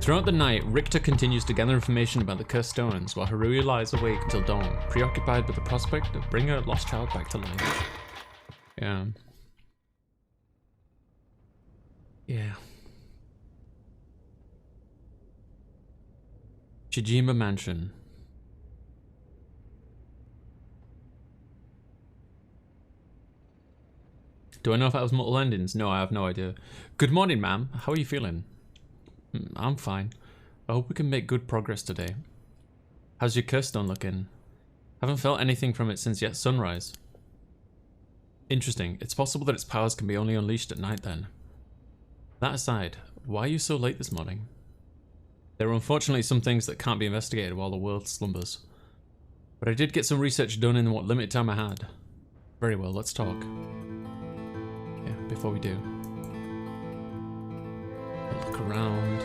Throughout the night, Richter continues to gather information about the cursed stones while Haruhi lies awake till dawn, preoccupied with the prospect of bringing her lost child back to life. Yeah. Yeah. Shijima Mansion. Do I know if that was multiple endings? No, I have no idea. Good morning, ma'am. How are you feeling? I'm fine. I hope we can make good progress today. How's your curse stone looking? Haven't felt anything from it since yet sunrise. Interesting. It's possible that its powers can be only unleashed at night then. That aside, why are you so late this morning? There are unfortunately some things that can't be investigated while the world slumbers. But I did get some research done in what limited time I had. Very well, let's talk. Yeah, before we do. Look around.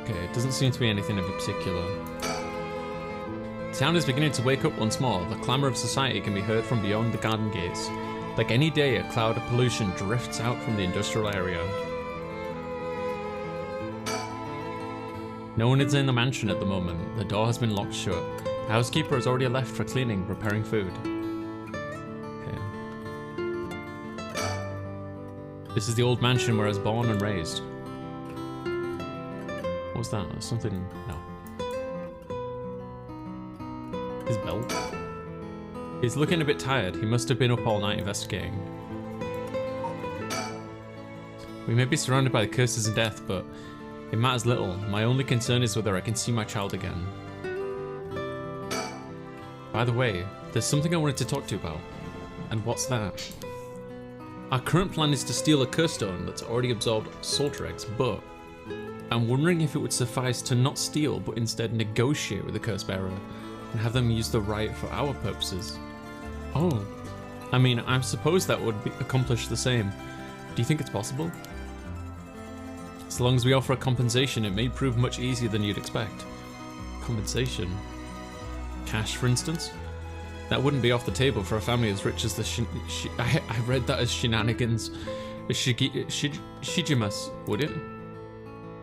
Okay, it doesn't seem to be anything of particular. The town is beginning to wake up once more. The clamour of society can be heard from beyond the garden gates. Like any day, a cloud of pollution drifts out from the industrial area. No one is in the mansion at the moment. The door has been locked shut. The housekeeper has already left for cleaning, preparing food. Okay. This is the old mansion where I was born and raised. What was that? Something... no. His belt? He's looking a bit tired. He must have been up all night investigating. We may be surrounded by the curses and death, but it matters little. My only concern is whether I can see my child again. By the way, there's something I wanted to talk to you about. And what's that? Our current plan is to steal a curse stone that's already absorbed soldier eggs, but I'm wondering if it would suffice to not steal, but instead negotiate with the curse bearer and have them use the right for our purposes. Oh, I mean, I suppose that would accomplish the same. Do you think it's possible? As long as we offer a compensation, it may prove much easier than you'd expect. Compensation? Cash, for instance? That wouldn't be off the table for a family as rich as the I read that as shenanigans. Shijimas, would it?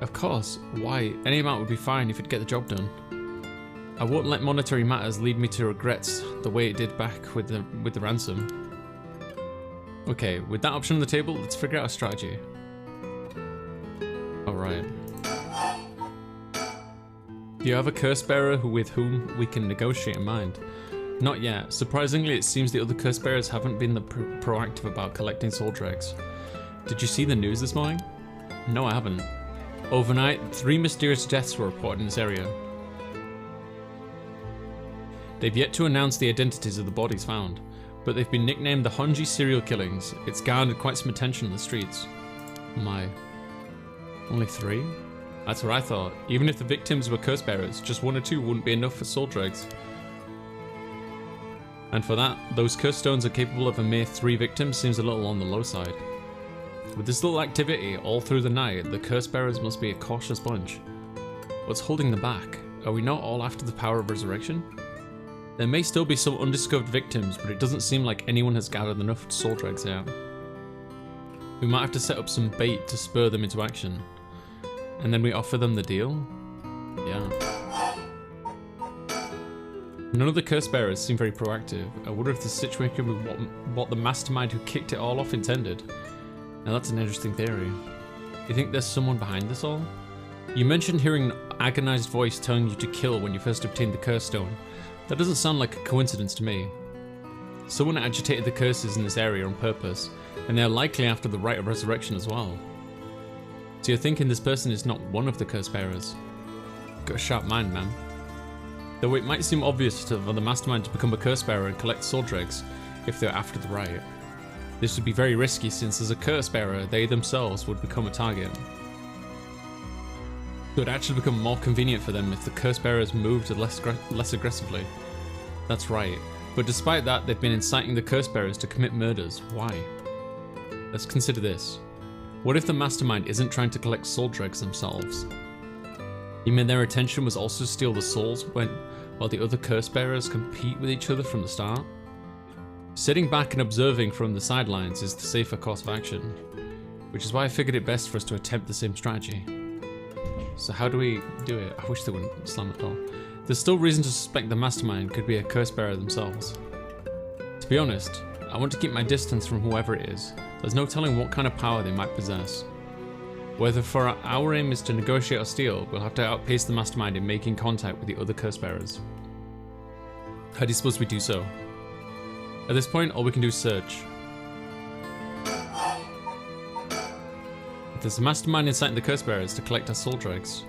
Of course. Why? Any amount would be fine if it'd get the job done. I won't let monetary matters lead me to regrets the way it did back with the ransom. Okay, with that option on the table, let's figure out a strategy. Alright. Do you have a curse bearer with whom we can negotiate in mind? Not yet. Surprisingly, it seems the other curse bearers haven't been proactive about collecting soldier eggs. Did you see the news this morning? No, I haven't. Overnight, 3 mysterious deaths were reported in this area. They've yet to announce the identities of the bodies found, but they've been nicknamed the Honji serial killings. It's garnered quite some attention on the streets. My. Only 3? That's what I thought. Even if the victims were curse bearers, just 1 or 2 wouldn't be enough for soldier eggs. And for that, those curse stones are capable of a mere 3 victims seems a little on the low side. With this little activity all through the night, the curse bearers must be a cautious bunch. What's holding them back? Are we not all after the power of resurrection? There may still be some undiscovered victims, but it doesn't seem like anyone has gathered enough soldier eggs yet. We might have to set up some bait to spur them into action. And then we offer them the deal? Yeah. None of the curse bearers seem very proactive. I wonder if the situation with what the mastermind who kicked it all off intended. Now that's an interesting theory. You think there's someone behind this all? You mentioned hearing an agonized voice telling you to kill when you first obtained the curse stone. That doesn't sound like a coincidence to me. Someone agitated the curses in this area on purpose, and they're likely after the rite of resurrection as well. So you're thinking this person is not one of the curse bearers? Got a sharp mind, man. Though it might seem obvious for the mastermind to become a curse bearer and collect soldier eggs if they're after the rite. This would be very risky since as a curse bearer, they themselves would become a target. It would actually become more convenient for them if the curse bearers moved less aggressively. That's right. But despite that, they've been inciting the curse bearers to commit murders. Why? Let's consider this. What if the mastermind isn't trying to collect soldier eggs themselves? You mean their intention was also to steal the souls while the other curse bearers compete with each other from the start? Sitting back and observing from the sidelines is the safer course of action. which is why I figured it best for us to attempt the same strategy. So how do we do it? I wish they wouldn't slam the door. There's still reason to suspect the mastermind could be a curse bearer themselves. To be honest, I want to keep my distance from whoever it is. There's no telling what kind of power they might possess. Whether for our aim is to negotiate or steal, we'll have to outpace the mastermind in making contact with the other curse bearers. How do you suppose we do so? At this point, all we can do is search. If there's a mastermind inciting the curse bearers to collect our soul dregs,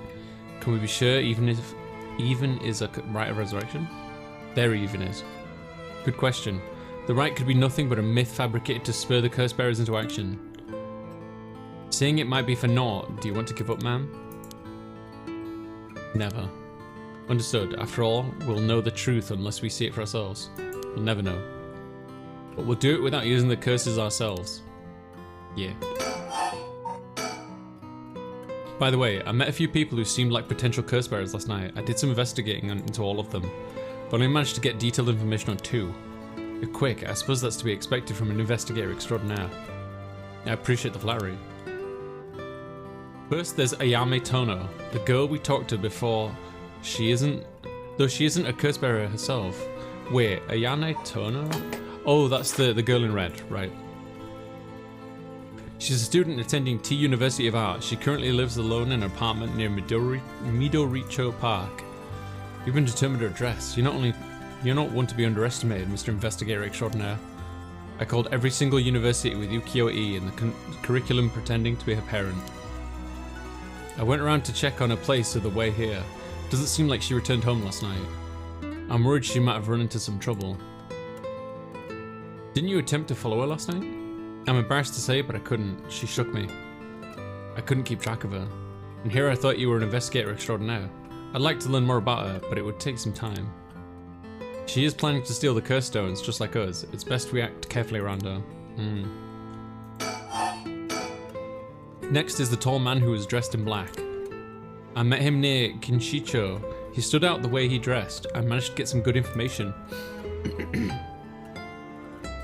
can we be sure even is a rite of resurrection? There even is. Good question. The rite could be nothing but a myth fabricated to spur the curse bearers into action. Seeing it might be for naught, do you want to give up, ma'am? Never. Understood. After all, we'll know the truth unless we see it for ourselves. We'll never know. But we'll do it without using the curses ourselves. Yeah. By the way, I met a few people who seemed like potential curse bearers last night. I did some investigating into all of them, but only managed to get detailed information on 2. You're quick. I suppose that's to be expected from an investigator extraordinaire. I appreciate the flattery. First, there's Ayame Tono, the girl we talked to before. Though she isn't a curse bearer herself. Wait, Ayame Tono? Oh, that's the girl in red, right. She's a student attending T University of Art. She currently lives alone in an apartment near Midoricho Park. You've been determined her address. You're not one to be underestimated, Mr. Investigator Extraordinaire. I called every single university with Ukiyo-e in the curriculum pretending to be her parent. I went around to check on her place of the way here. Doesn't seem like she returned home last night. I'm worried she might have run into some trouble. Didn't you attempt to follow her last night? I'm embarrassed to say, but I couldn't. She shook me. I couldn't keep track of her. And here I thought you were an investigator extraordinaire. I'd like to learn more about her, but it would take some time. She is planning to steal the curse stones, just like us. It's best we act carefully around her. Next is the tall man who was dressed in black. I met him near Kinshicho. He stood out the way he dressed. I managed to get some good information.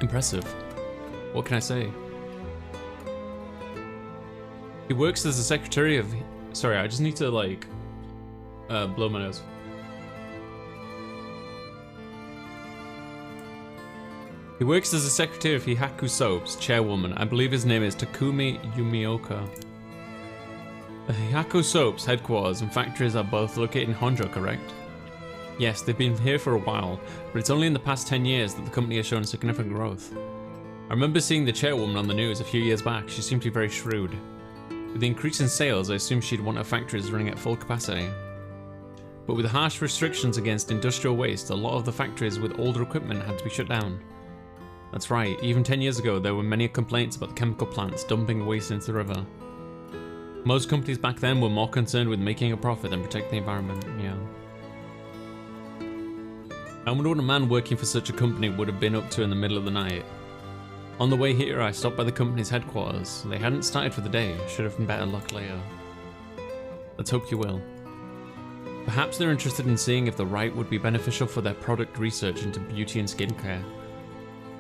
Impressive. What can I say? He works as the secretary of... Sorry, I just need to like... blow my nose. He works as the secretary of Hihaku Soap's chairwoman. I believe his name is Takumi Yumioka. The Hihaku Soap's headquarters and factories are both located in Honjo, correct? Yes, they've been here for a while, but it's only in the past 10 years that the company has shown significant growth. I remember seeing the chairwoman on the news a few years back. She seemed to be very shrewd. With the increase in sales, I assumed she'd want her factories running at full capacity. But with the harsh restrictions against industrial waste, a lot of the factories with older equipment had to be shut down. That's right, even 10 years ago there were many complaints about the chemical plants dumping waste into the river. Most companies back then were more concerned with making a profit than protecting the environment, yeah. I wonder what a man working for such a company would have been up to in the middle of the night. On the way here I stopped by the company's headquarters. They hadn't started for the day, should have been better luck later. Let's hope you will. Perhaps they're interested in seeing if the rite would be beneficial for their product research into beauty and skincare.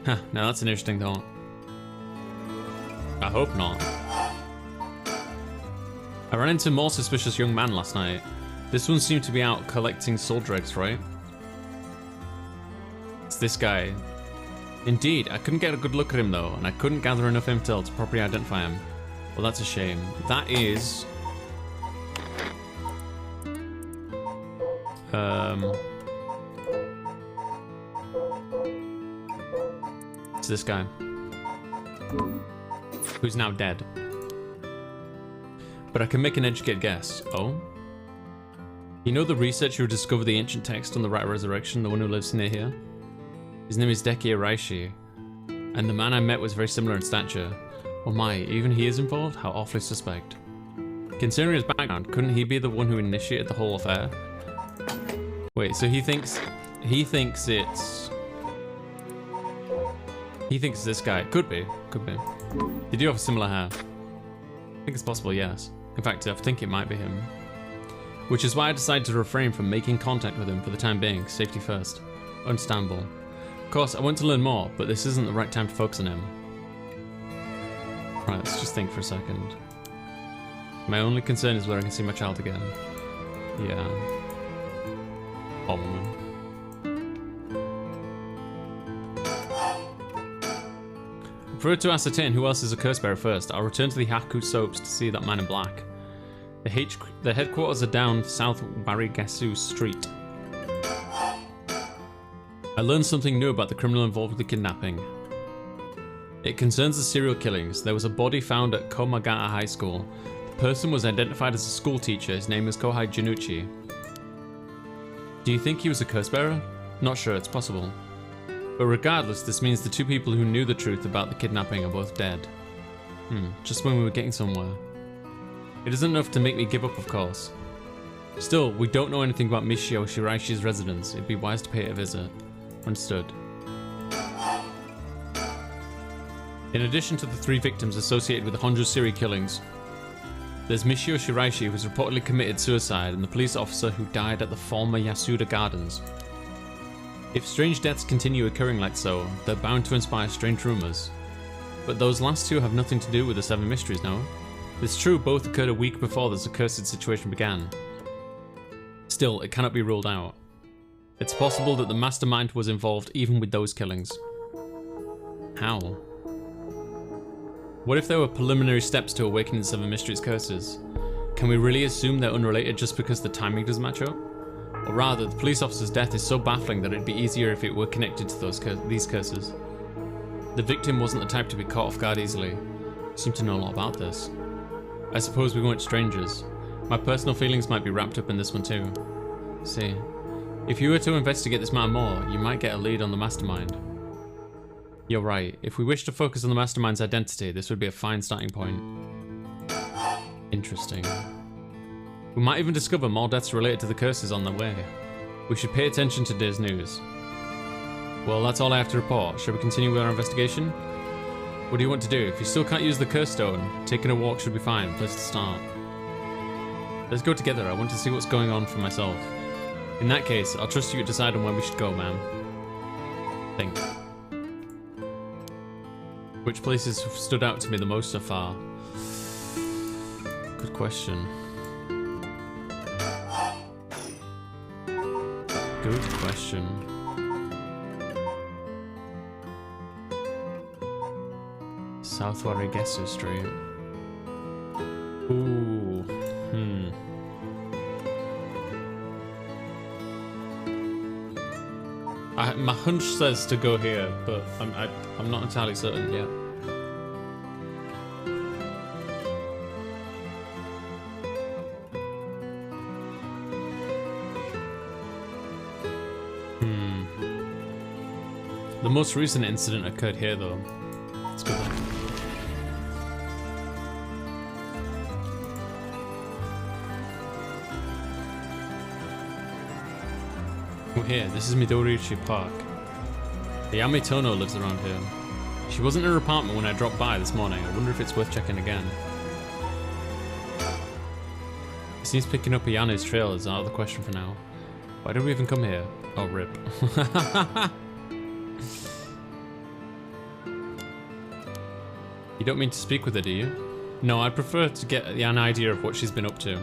Huh, now that's an interesting thought. I hope not. I ran into a more suspicious young man last night. This one seemed to be out collecting soul dregs, right? It's this guy. Indeed, I couldn't get a good look at him though, and I couldn't gather enough intel to properly identify him. Well, that's a shame. That is... It's this guy. Who's now dead. But I can make an educated guess. Oh? You know the researcher who discovered the ancient text on the Rite of Resurrection, the one who lives near here? His name is Deki Araishi, and the man I met was very similar in stature. Oh my, even he is involved? How awfully suspect. Considering his background, couldn't he be the one who initiated the whole affair? Wait, so he thinks it's this guy. Could be. They do have similar hair. I think it's possible, yes. In fact, I think it might be him. Which is why I decided to refrain from making contact with him for the time being. Safety first. Understandable. Of course, I want to learn more, but this isn't the right time to focus on him. Right, let's just think for a second. My only concern is whether I can see my child again. Yeah. Poor woman. I prefer to ascertain who else is a curse bearer first. I'll return to the Haku soaps to see that man in black. The headquarters are down South Warigasu Street. I learned something new about the criminal involved with the kidnapping. It concerns the serial killings. There was a body found at Komagata High School. The person was identified as a school teacher. His name is Kohai Janucci. Do you think he was a curse bearer? Not sure, it's possible. But regardless, this means the two people who knew the truth about the kidnapping are both dead. Just when we were getting somewhere. It isn't enough to make me give up, of course. Still, we don't know anything about Michio Shiraishi's residence. It'd be wise to pay it a visit. Understood. In addition to the 3 victims associated with the Honjo serial killings, there's Michio Shiraishi, who was reportedly committed suicide, and the police officer who died at the former Yasuda Gardens. If strange deaths continue occurring like so, they're bound to inspire strange rumors. But those last 2 have nothing to do with the 7 mysteries, no? It's true both occurred a week before this accursed situation began. Still, it cannot be ruled out. It's possible that the mastermind was involved even with those killings. How? What if there were preliminary steps to awakening the 7 mysteries curses? Can we really assume they're unrelated just because the timing doesn't match up? Or rather, the police officer's death is so baffling that it'd be easier if it were connected to these curses. The victim wasn't the type to be caught off guard easily. You seem to know a lot about this. I suppose we weren't strangers. My personal feelings might be wrapped up in this one too. See, if you were to investigate this matter more, you might get a lead on the mastermind. You're right, if we wish to focus on the mastermind's identity, this would be a fine starting point. Interesting. We might even discover more deaths related to the curses on the way. We should pay attention to today's news. Well, that's all I have to report. Shall we continue with our investigation? What do you want to do? If you still can't use the curse stone, taking a walk should be fine. Place to start. Let's go together. I want to see what's going on for myself. In that case, I'll trust you to decide on where we should go, ma'am. Think. Which places have stood out to me the most so far? Good question. Good question. South Warigasu Street. Ooh. My hunch says to go here, but I'm not entirely certain yet. The most recent incident occurred here, though. Let's go back. Oh, here. This is Midoriuchi Park. Ayame Tono lives around here. She wasn't in her apartment when I dropped by this morning. I wonder if it's worth checking again. It seems picking up Ayane's trail is out of the question for now. Why did we even come here? Oh, rip. You don't mean to speak with her, do you? No, I'd prefer to get an idea of what she's been up to.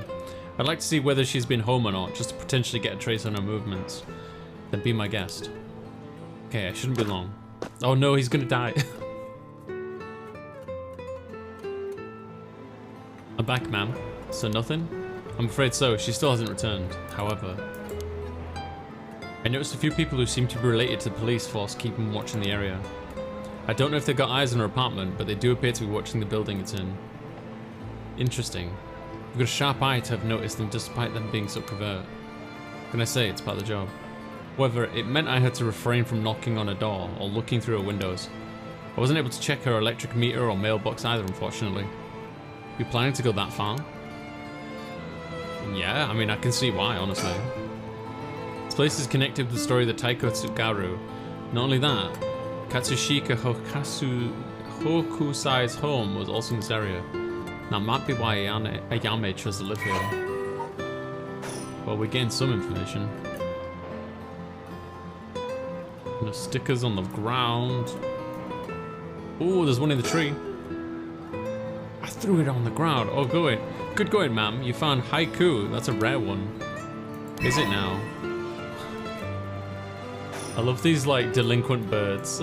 I'd like to see whether she's been home or not, just to potentially get a trace on her movements. Then be my guest. Okay, I shouldn't be long. Oh no, he's gonna die. I'm back, ma'am. So nothing? I'm afraid so, she still hasn't returned. However, I noticed a few people who seem to be related to the police force keeping watch in the area. I don't know if they've got eyes on her apartment, but they do appear to be watching the building it's in. Interesting. I've got a sharp eye to have noticed them despite them being so covert. What can I say? It's part of the job. However, it meant I had to refrain from knocking on a door or looking through her windows. I wasn't able to check her electric meter or mailbox either, unfortunately. You planning to go that far? Yeah, I mean, I can see why, honestly. This place is connected with the story of the Taiko Tsugaru. Not only that, Katsushika Hokusai's home was also in this area. That might be why Ayame chose to live here. Well, we gained some information. No stickers on the ground. Ooh, there's one in the tree. I threw it on the ground. Oh, good going, ma'am. You found haiku. That's a rare one. Is it now? I love these like delinquent birds.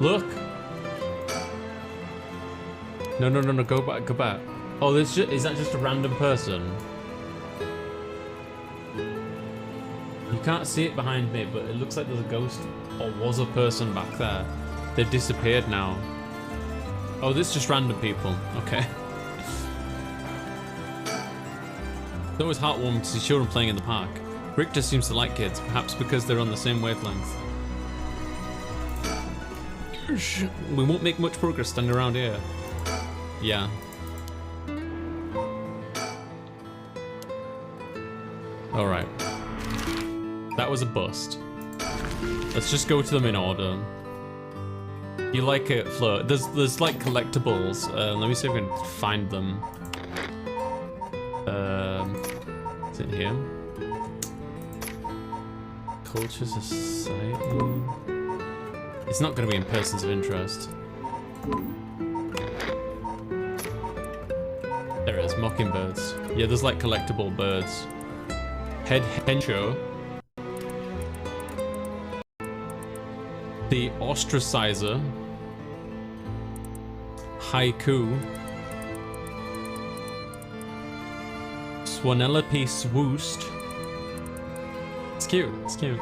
Look. No, go back. Oh, is that just a random person? You can't see it behind me, but it looks like there's a ghost or was a person back there. They've disappeared now. Oh, this is just random people. Okay. It's always heartwarming to see children playing in the park. Richter seems to like kids, perhaps because they're on the same wavelength. We won't make much progress standing around here. Yeah. Alright. That was a bust. Let's just go to them in order. You like it, Flo? There's like collectibles. Let me see if I can find them. Is it here? Culture Society. It's not going to be in persons of interest. There it is, mockingbirds. Yeah, there's like collectible birds. Head hencho. The ostracizer. Haiku. Swanelope swoost. It's cute, it's cute.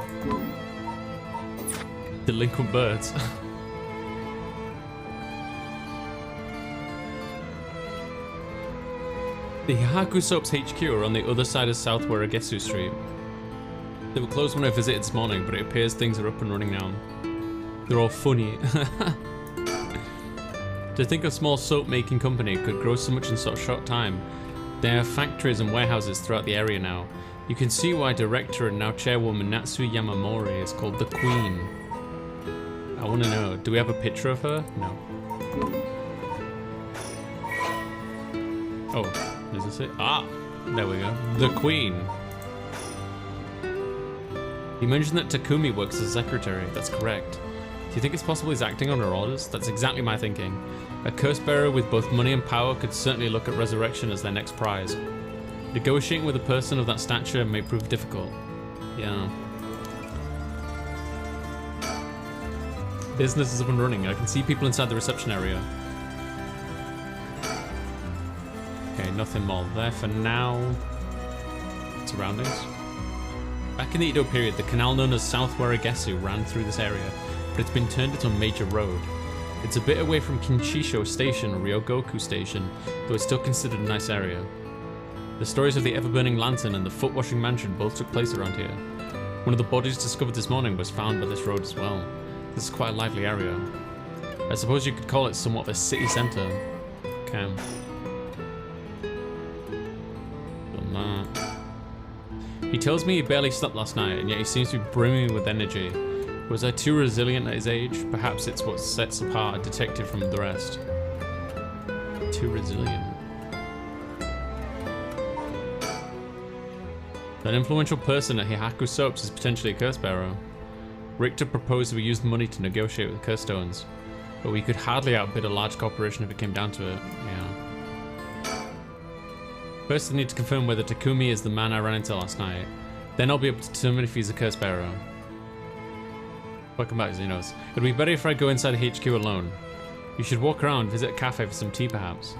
Delinquent birds. The Hihaku Soaps HQ are on the other side of South Waragesu Street. They were closed when I visited this morning, but it appears things are up and running now. They're all funny. To think a small soap making company could grow so much in such a short time. They have factories and warehouses throughout the area now. You can see why director and now chairwoman Natsu Yamamori is called the Queen. I want to know, do we have a picture of her? No. Oh, is this it? Ah, there we go. The Queen. You mentioned that Takumi works as a secretary. That's correct. Do you think it's possible he's acting on her orders? That's exactly my thinking. A curse bearer with both money and power could certainly look at resurrection as their next prize. Negotiating with a person of that stature may prove difficult. Yeah. Business is up and running. I can see people inside the reception area. Okay, nothing more there for now. Surroundings. Back in the Edo period, the canal known as South Waragesu ran through this area, but it's been turned into a major road. It's a bit away from Kinchisho Station or Ryogoku Station, though it's still considered a nice area. The stories of the ever-burning lantern and the foot-washing mansion both took place around here. One of the bodies discovered this morning was found by this road as well. This is quite a lively area. I suppose you could call it somewhat of a city centre. Okay. Done that. He tells me he barely slept last night, and yet he seems to be brimming with energy. Was I too resilient at his age? Perhaps it's what sets apart a detective from the rest. Too resilient. An influential person at Hihaku Soaps is potentially a curse bearer. Richter proposed we use the money to negotiate with the curse stones, but we could hardly outbid a large corporation if it came down to it. Yeah. First, I need to confirm whether Takumi is the man I ran into last night. Then I'll be able to determine if he's a curse bearer. Welcome back, Xenos. It'd be better if I go inside the HQ alone. You should walk around, visit a cafe for some tea perhaps.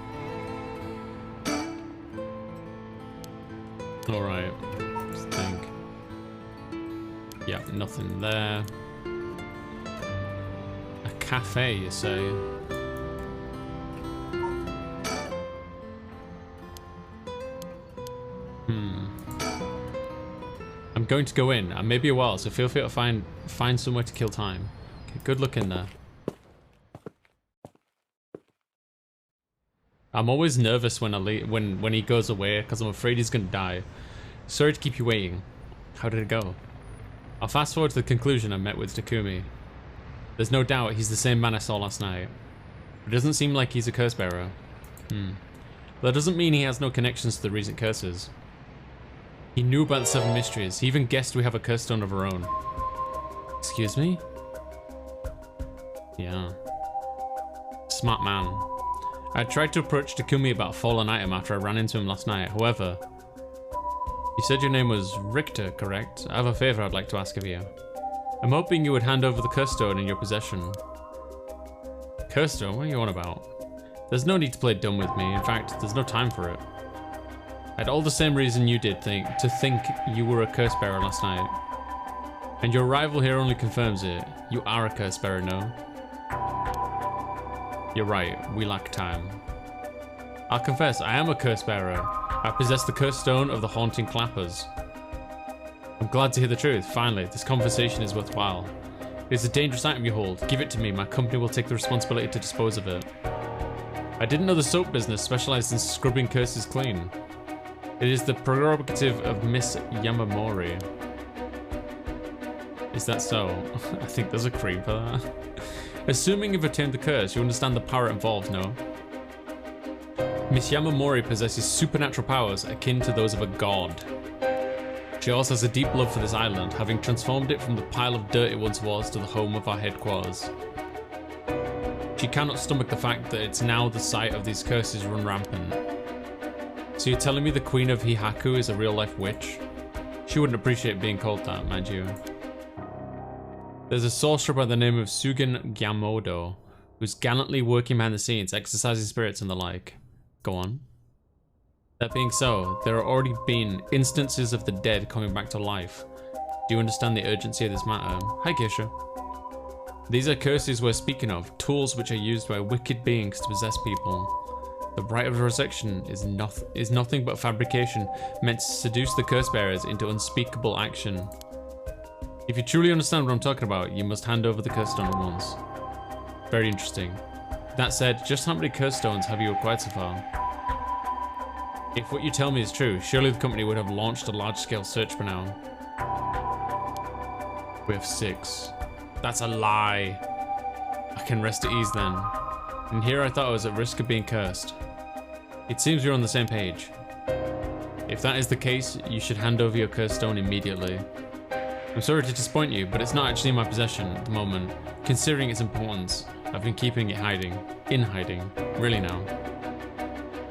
Alright. Just think. Yeah, nothing there. A cafe, you say? I'm going to go in. I may be a while, so feel free to find somewhere to kill time. Okay, good luck in there. I'm always nervous when I leave, when he goes away, because I'm afraid he's gonna die. Sorry to keep you waiting. How did it go? I'll fast forward to the conclusion. I met with Takumi. There's no doubt he's the same man I saw last night. It doesn't seem like he's a curse bearer. That doesn't mean he has no connections to the recent curses. He knew about the 7 mysteries. He even guessed we have a curse stone of our own. Excuse me? Yeah. Smart man. I tried to approach Takumi about a fallen item after I ran into him last night. However, you said your name was Richter, correct? I have a favor I'd like to ask of you. I'm hoping you would hand over the curse stone in your possession. Curse stone? What are you on about? There's no need to play dumb with me. In fact, there's no time for it. I had all the same reason you did to think you were a curse bearer last night. And your arrival here only confirms it. You are a curse bearer, no? You're right, we lack time. I'll confess, I am a curse bearer. I possess the curse stone of the haunting clappers. I'm glad to hear the truth. Finally, this conversation is worthwhile. It's a dangerous item you hold. Give it to me. My company will take the responsibility to dispose of it. I didn't know the soap business specialized in scrubbing curses clean. It is the prerogative of Miss Yamamori. Is that so? I think there's a cream for that. Assuming you've attained the curse, you understand the power involved, no? Miss Yamamori possesses supernatural powers akin to those of a god. She also has a deep love for this island, having transformed it from the pile of dirt it once was to the home of our headquarters. She cannot stomach the fact that it's now the site of these curses run rampant. So you're telling me the Queen of Hihaku is a real-life witch? She wouldn't appreciate being called that, mind you. There's a sorcerer by the name of Sugen Gyamodo, who's gallantly working behind the scenes, exercising spirits and the like. Go on. That being so, there have already been instances of the dead coming back to life. Do you understand the urgency of this matter? Hi, Keisha. These are curses we're speaking of, tools which are used by wicked beings to possess people. The rite of resurrection is nothing but fabrication meant to seduce the curse bearers into unspeakable action. If you truly understand what I'm talking about, you must hand over the curse stone at once. Very interesting. That said, just how many curse stones have you acquired so far? If what you tell me is true, surely the company would have launched a large-scale search by now. We have 6. That's a lie. I can rest at ease then. And here I thought I was at risk of being cursed. It seems we're on the same page. If that is the case, you should hand over your curse stone immediately. I'm sorry to disappoint you, but it's not actually in my possession at the moment. Considering its importance, I've been keeping it in hiding. Really now.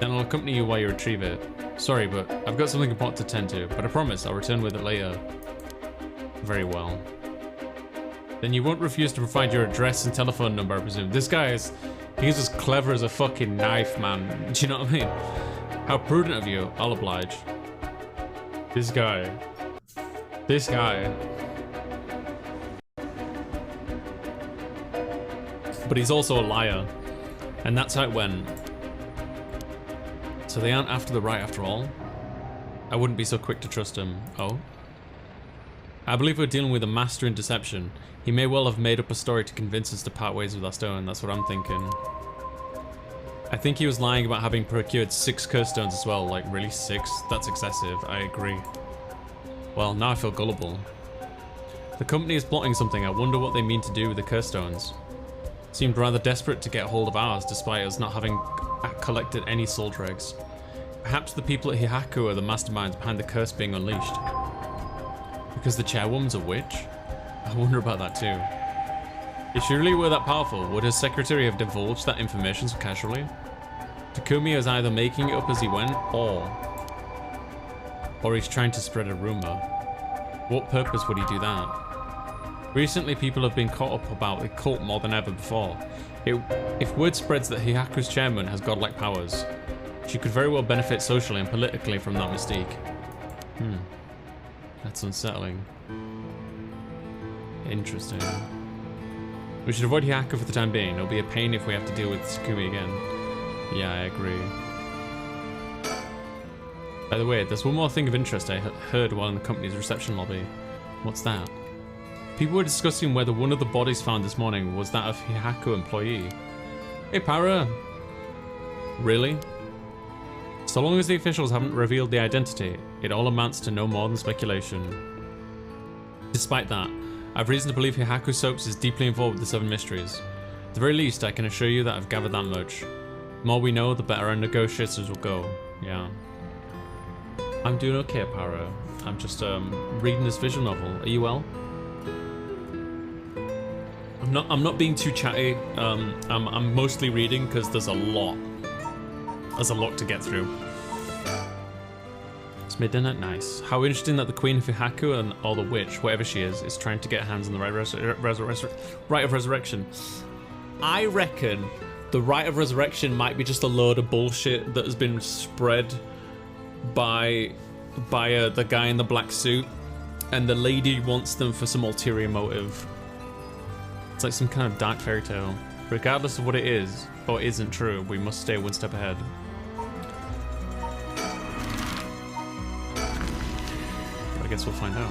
Then I'll accompany you while you retrieve it. Sorry, but I've got something important to tend to, but I promise I'll return with it later. Very well. Then you won't refuse to provide your address and telephone number, I presume. This guy is... he's as clever as a fucking knife, man. Do you know what I mean? How prudent of you. I'll oblige. This guy. This guy. But he's also a liar. And that's how it went. So they aren't after the right after all? I wouldn't be so quick to trust him. Oh? I believe we're dealing with a master in deception. He may well have made up a story to convince us to part ways with our stone. That's what I'm thinking. I think he was lying about having procured 6 curse stones as well. Like, really 6? That's excessive. I agree. Well, now I feel gullible. The company is plotting something. I wonder what they mean to do with the curse stones. Seemed rather desperate to get hold of ours, despite us not having collected any soul dregs. Perhaps the people at Hihaku are the masterminds behind the curse being unleashed. Because the chairwoman's a witch? I wonder about that too. If she really were that powerful, would her secretary have divulged that information so casually? Takumi is either making it up as he went, or he's trying to spread a rumor. What purpose would he do that? Recently, people have been caught up about the cult more than ever before. If word spreads that Hihaku's chairman has godlike powers, she could very well benefit socially and politically from that mystique. That's unsettling. Interesting. We should avoid Hihaku for the time being. It'll be a pain if we have to deal with Takumi again. Yeah, I agree. By the way, there's one more thing of interest I heard while in the company's reception lobby. What's that? People were discussing whether one of the bodies found this morning was that of Hihaku employee. Hey, Para! Really? So long as the officials haven't revealed the identity, it all amounts to no more than speculation. Despite that, I have reason to believe Hihaku Soaps is deeply involved with the 7 mysteries. At the very least, I can assure you that I've gathered that much. The more we know, the better our negotiators will go. Yeah. I'm doing okay, Para. I'm just reading this visual novel. Are you well? I'm not being too chatty. I'm mostly reading because there's a lot as a lock to get through. It's midnight, nice. How interesting that the Queen of Hihaku or the witch, whatever she is trying to get her hands on the Rite of Resurrection. I reckon the Rite of Resurrection might be just a load of bullshit that has been spread by the guy in the black suit, and the lady wants them for some ulterior motive. It's like some kind of dark fairy tale. Regardless of what it is or isn't true, we must stay one step ahead. I guess we'll find out.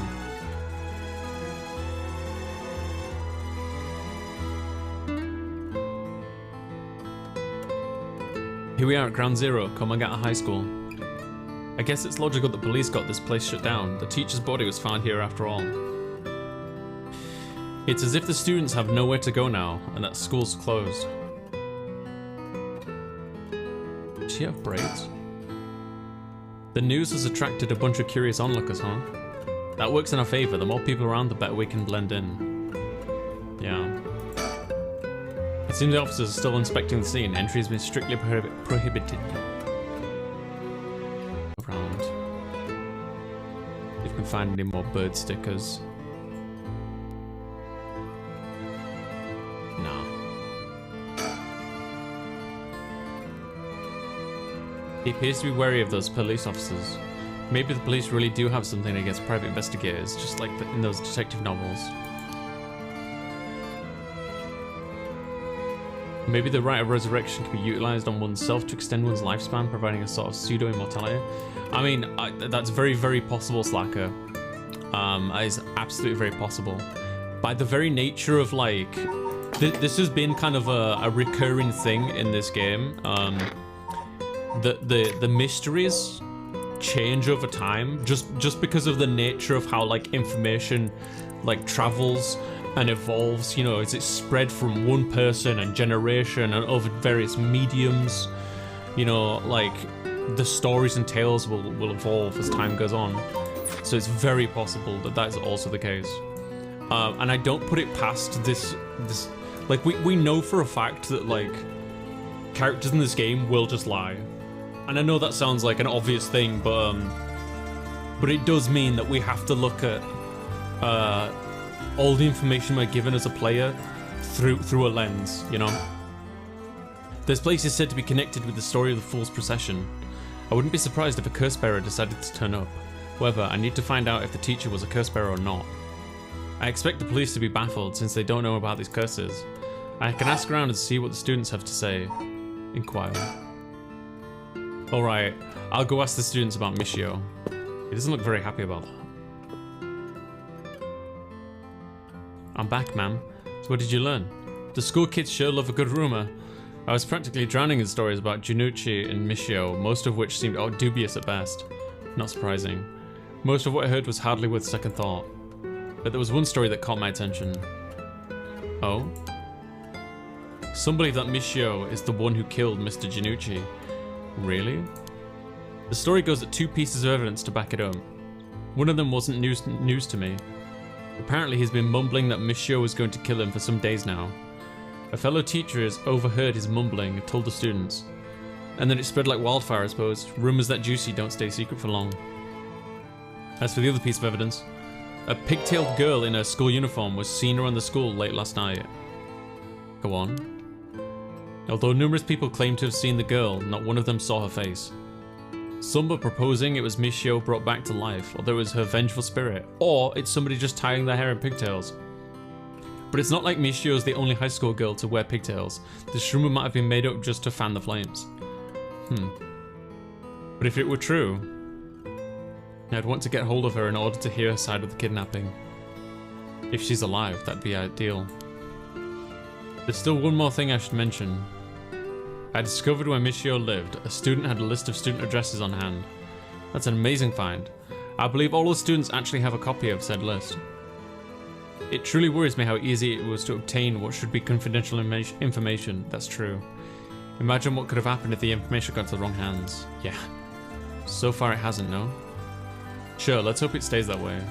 Here we are at Ground Zero, Komagata High School. I guess it's logical that police got this place shut down. The teacher's body was found here after all. It's as if the students have nowhere to go now, and that school's closed. Does she have braids? The news has attracted a bunch of curious onlookers, huh? That works in our favor. The more people around, the better we can blend in. Yeah. It seems the officers are still inspecting the scene. Entry has been strictly prohibited. Around. If we can find any more bird stickers. Nah. He appears to be wary of those police officers. Maybe the police really do have something against private investigators, just like in those detective novels. Maybe the Rite of Resurrection can be utilized on oneself to extend one's lifespan, providing a sort of pseudo-immortality. I mean, that's very, very possible, Slacker. That is absolutely very possible. By the very nature of, like... this has been kind of a recurring thing in this game. The mysteries change over time, just because of the nature of how, like, information, like, travels and evolves, you know, as it's spread from one person and generation and over various mediums, you know, like, the stories and tales will evolve as time goes on. So it's very possible that that is also the case. And I don't put it past this like, we know for a fact that, like, characters in this game will just lie. And I know that sounds like an obvious thing, but it does mean that we have to look at all the information we're given as a player through a lens, you know? This place is said to be connected with the story of the Fool's Procession. I wouldn't be surprised if a curse bearer decided to turn up. However, I need to find out if the teacher was a curse bearer or not. I expect the police to be baffled since they don't know about these curses. I can ask around and see what the students have to say. Inquire. Alright, I'll go ask the students about Michio. He doesn't look very happy about that. I'm back, ma'am. So what did you learn? The school kids sure love a good rumor. I was practically drowning in stories about Junucci and Michio, most of which seemed dubious at best. Not surprising. Most of what I heard was hardly worth second thought. But there was one story that caught my attention. Oh? Some believe that Michio is the one who killed Mr. Junucci. Really? The story goes at two pieces of evidence to back it up. One of them wasn't news to me. Apparently he's been mumbling that Michio was going to kill him for some days now. A fellow teacher has overheard his mumbling and told the students. And then it spread like wildfire, I suppose. Rumors that juicy don't stay secret for long. As for the other piece of evidence, a pigtailed girl in her school uniform was seen around the school late last night. Go on. Although numerous people claim to have seen the girl, not one of them saw her face. Some were proposing it was Michio brought back to life, or there was her vengeful spirit, or it's somebody just tying their hair in pigtails. But it's not like Michio is the only high school girl to wear pigtails. This rumor might have been made up just to fan the flames. But if it were true, I'd want to get hold of her in order to hear her side of the kidnapping. If she's alive, that'd be ideal. There's still one more thing I should mention. I discovered where Michio lived. A student had a list of student addresses on hand. That's an amazing find. I believe all the students actually have a copy of said list. It truly worries me how easy it was to obtain what should be confidential information. That's true. Imagine what could have happened if the information got to the wrong hands. Yeah. So far it hasn't, no? Sure, let's hope it stays that way.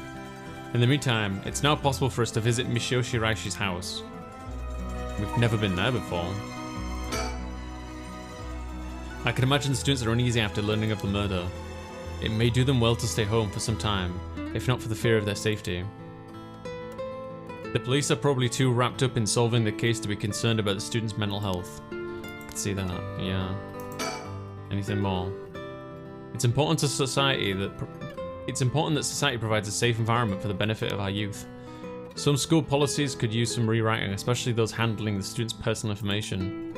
In the meantime, it's now possible for us to visit Michio Shiraishi's house. We've never been there before. I can imagine the students are uneasy after learning of the murder. It may do them well to stay home for some time, if not for the fear of their safety. The police are probably too wrapped up in solving the case to be concerned about the students' mental health. I can see that, yeah. Anything more? It's important that society provides a safe environment for the benefit of our youth. Some school policies could use some rewriting, especially those handling the students' personal information.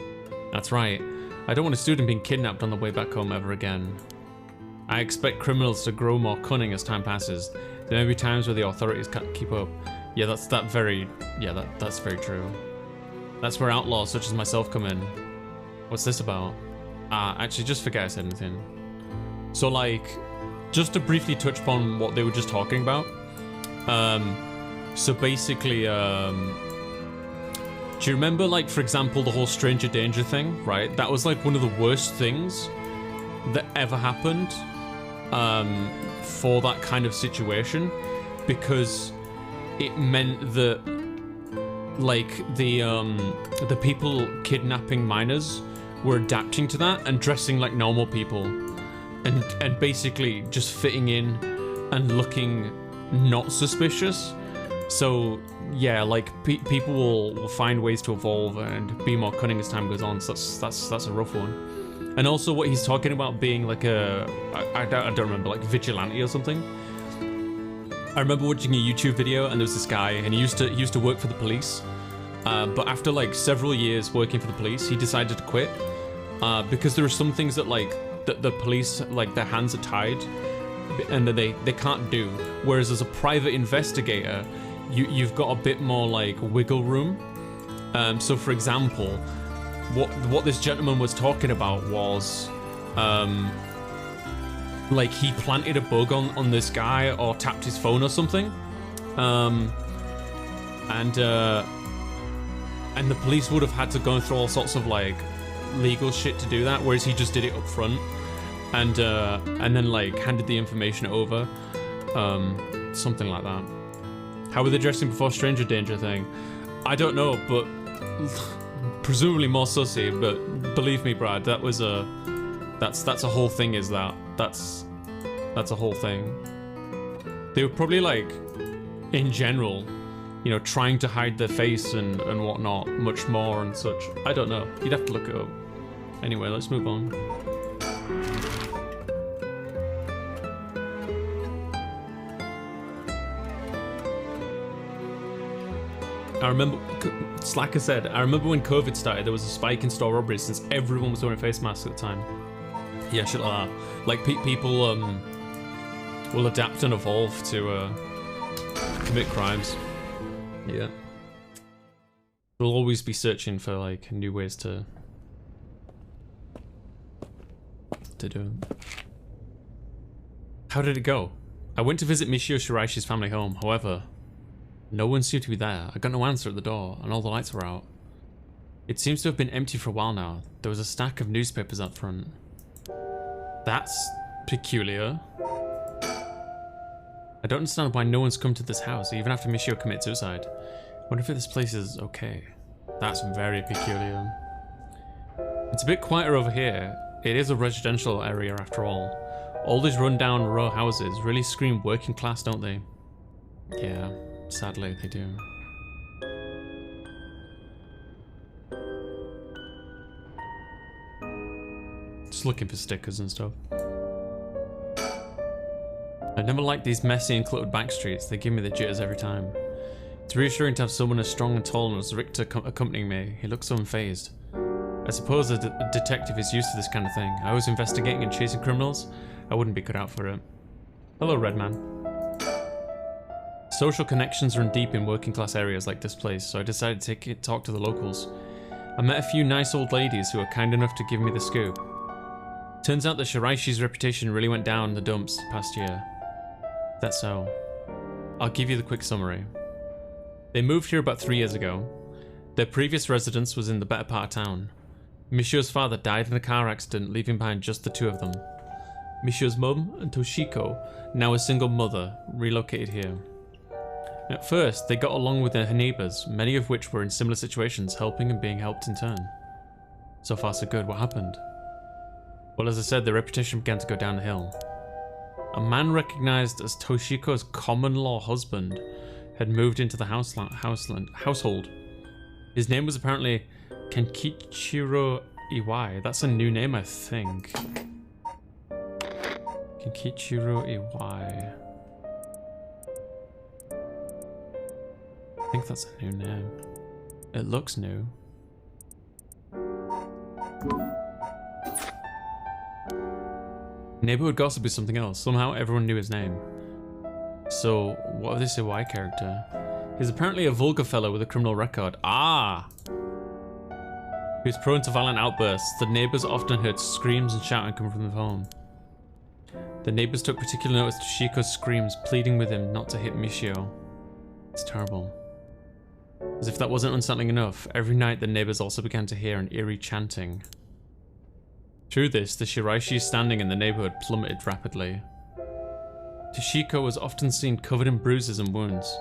That's right. I don't want a student being kidnapped on the way back home ever again. I expect criminals to grow more cunning as time passes. There may be times where the authorities can't keep up. Yeah, that's very true. That's where outlaws such as myself come in. What's this about? Actually, just forget I said anything. So, like, just to briefly touch upon what they were just talking about. So basically, do you remember, like, for example, the whole stranger danger thing, right? That was like one of the worst things that ever happened for that kind of situation, because it meant that, like, the people kidnapping minors were adapting to that and dressing like normal people, and basically just fitting in and looking not suspicious. So yeah, like people will find ways to evolve and be more cunning as time goes on. So that's a rough one. And also what he's talking about being like I don't remember, like vigilante or something. I remember watching a YouTube video and there was this guy and he used to work for the police. But after like several years working for the police, he decided to quit because there are some things that like the police, like their hands are tied and that they can't do. Whereas as a private investigator, you've got a bit more like wiggle room. So for example, what this gentleman was talking about was like he planted a bug on this guy or tapped his phone or something, and the police would have had to go through all sorts of like legal shit to do that, whereas he just did it up front and then like handed the information over, something like that. How were they dressing before stranger danger thing? I don't know, but presumably more sussy. But believe me, Brad, that was that's a whole thing. That's a whole thing. They were probably like, in general, you know, trying to hide their face and whatnot much more and such. I don't know. You'd have to look it up. Anyway, let's move on. I remember, Slacker said, I remember when COVID started, there was a spike in store robberies since everyone was wearing face masks at the time. Yeah, shit like that. Like, people will adapt and evolve to commit crimes. Yeah. We'll always be searching for, like, new ways to do it. How did it go? I went to visit Michio Shiraishi's family home, however, no one seemed to be there. I got no answer at the door, and all the lights were out. It seems to have been empty for a while now. There was a stack of newspapers up front. That's peculiar. I don't understand why no one's come to this house, even after Michio committed suicide. I wonder if this place is okay. That's very peculiar. It's a bit quieter over here. It is a residential area after all. All these run-down row houses really scream working class, don't they? Yeah. Sadly, they do. Just looking for stickers and stuff. I never liked these messy and cluttered back streets. They give me the jitters every time. It's reassuring to have someone as strong and tall as Richter accompanying me. He looks so unfazed. I suppose a detective is used to this kind of thing. I was investigating and chasing criminals. I wouldn't be cut out for it. Hello, Redman. Social connections run deep in working class areas like this place, so I decided to talk to the locals. I met a few nice old ladies who were kind enough to give me the scoop. Turns out that Shiraishi's reputation really went down in the dumps past year. That's so. I'll give you the quick summary. They moved here about 3 years ago. Their previous residence was in the better part of town. Michio's father died in a car accident, leaving behind just the two of them. Michio's mum and Toshiko, now a single mother, relocated here. At first, they got along with their neighbours, many of which were in similar situations, helping and being helped in turn. So far so good. What happened? Well, as I said, the reputation began to go down the hill. A man recognized as Toshiko's common-law husband had moved into the household. His name was apparently Kenkichiro Iwai. That's a new name, I think. Kenkichiro Iwai. I think that's a new name. It looks new. Neighborhood gossip is something else. Somehow everyone knew his name. So, what of this Iwai character? He's apparently a vulgar fellow with a criminal record. Ah! He's prone to violent outbursts. The neighbors often heard screams and shouting coming from the home. The neighbors took particular notice to Shiko's screams, pleading with him not to hit Michio. It's terrible. As if that wasn't unsettling enough, every night the neighbors also began to hear an eerie chanting. Through this, the shiraishi standing in the neighborhood plummeted rapidly. Toshiko was often seen covered in bruises and wounds.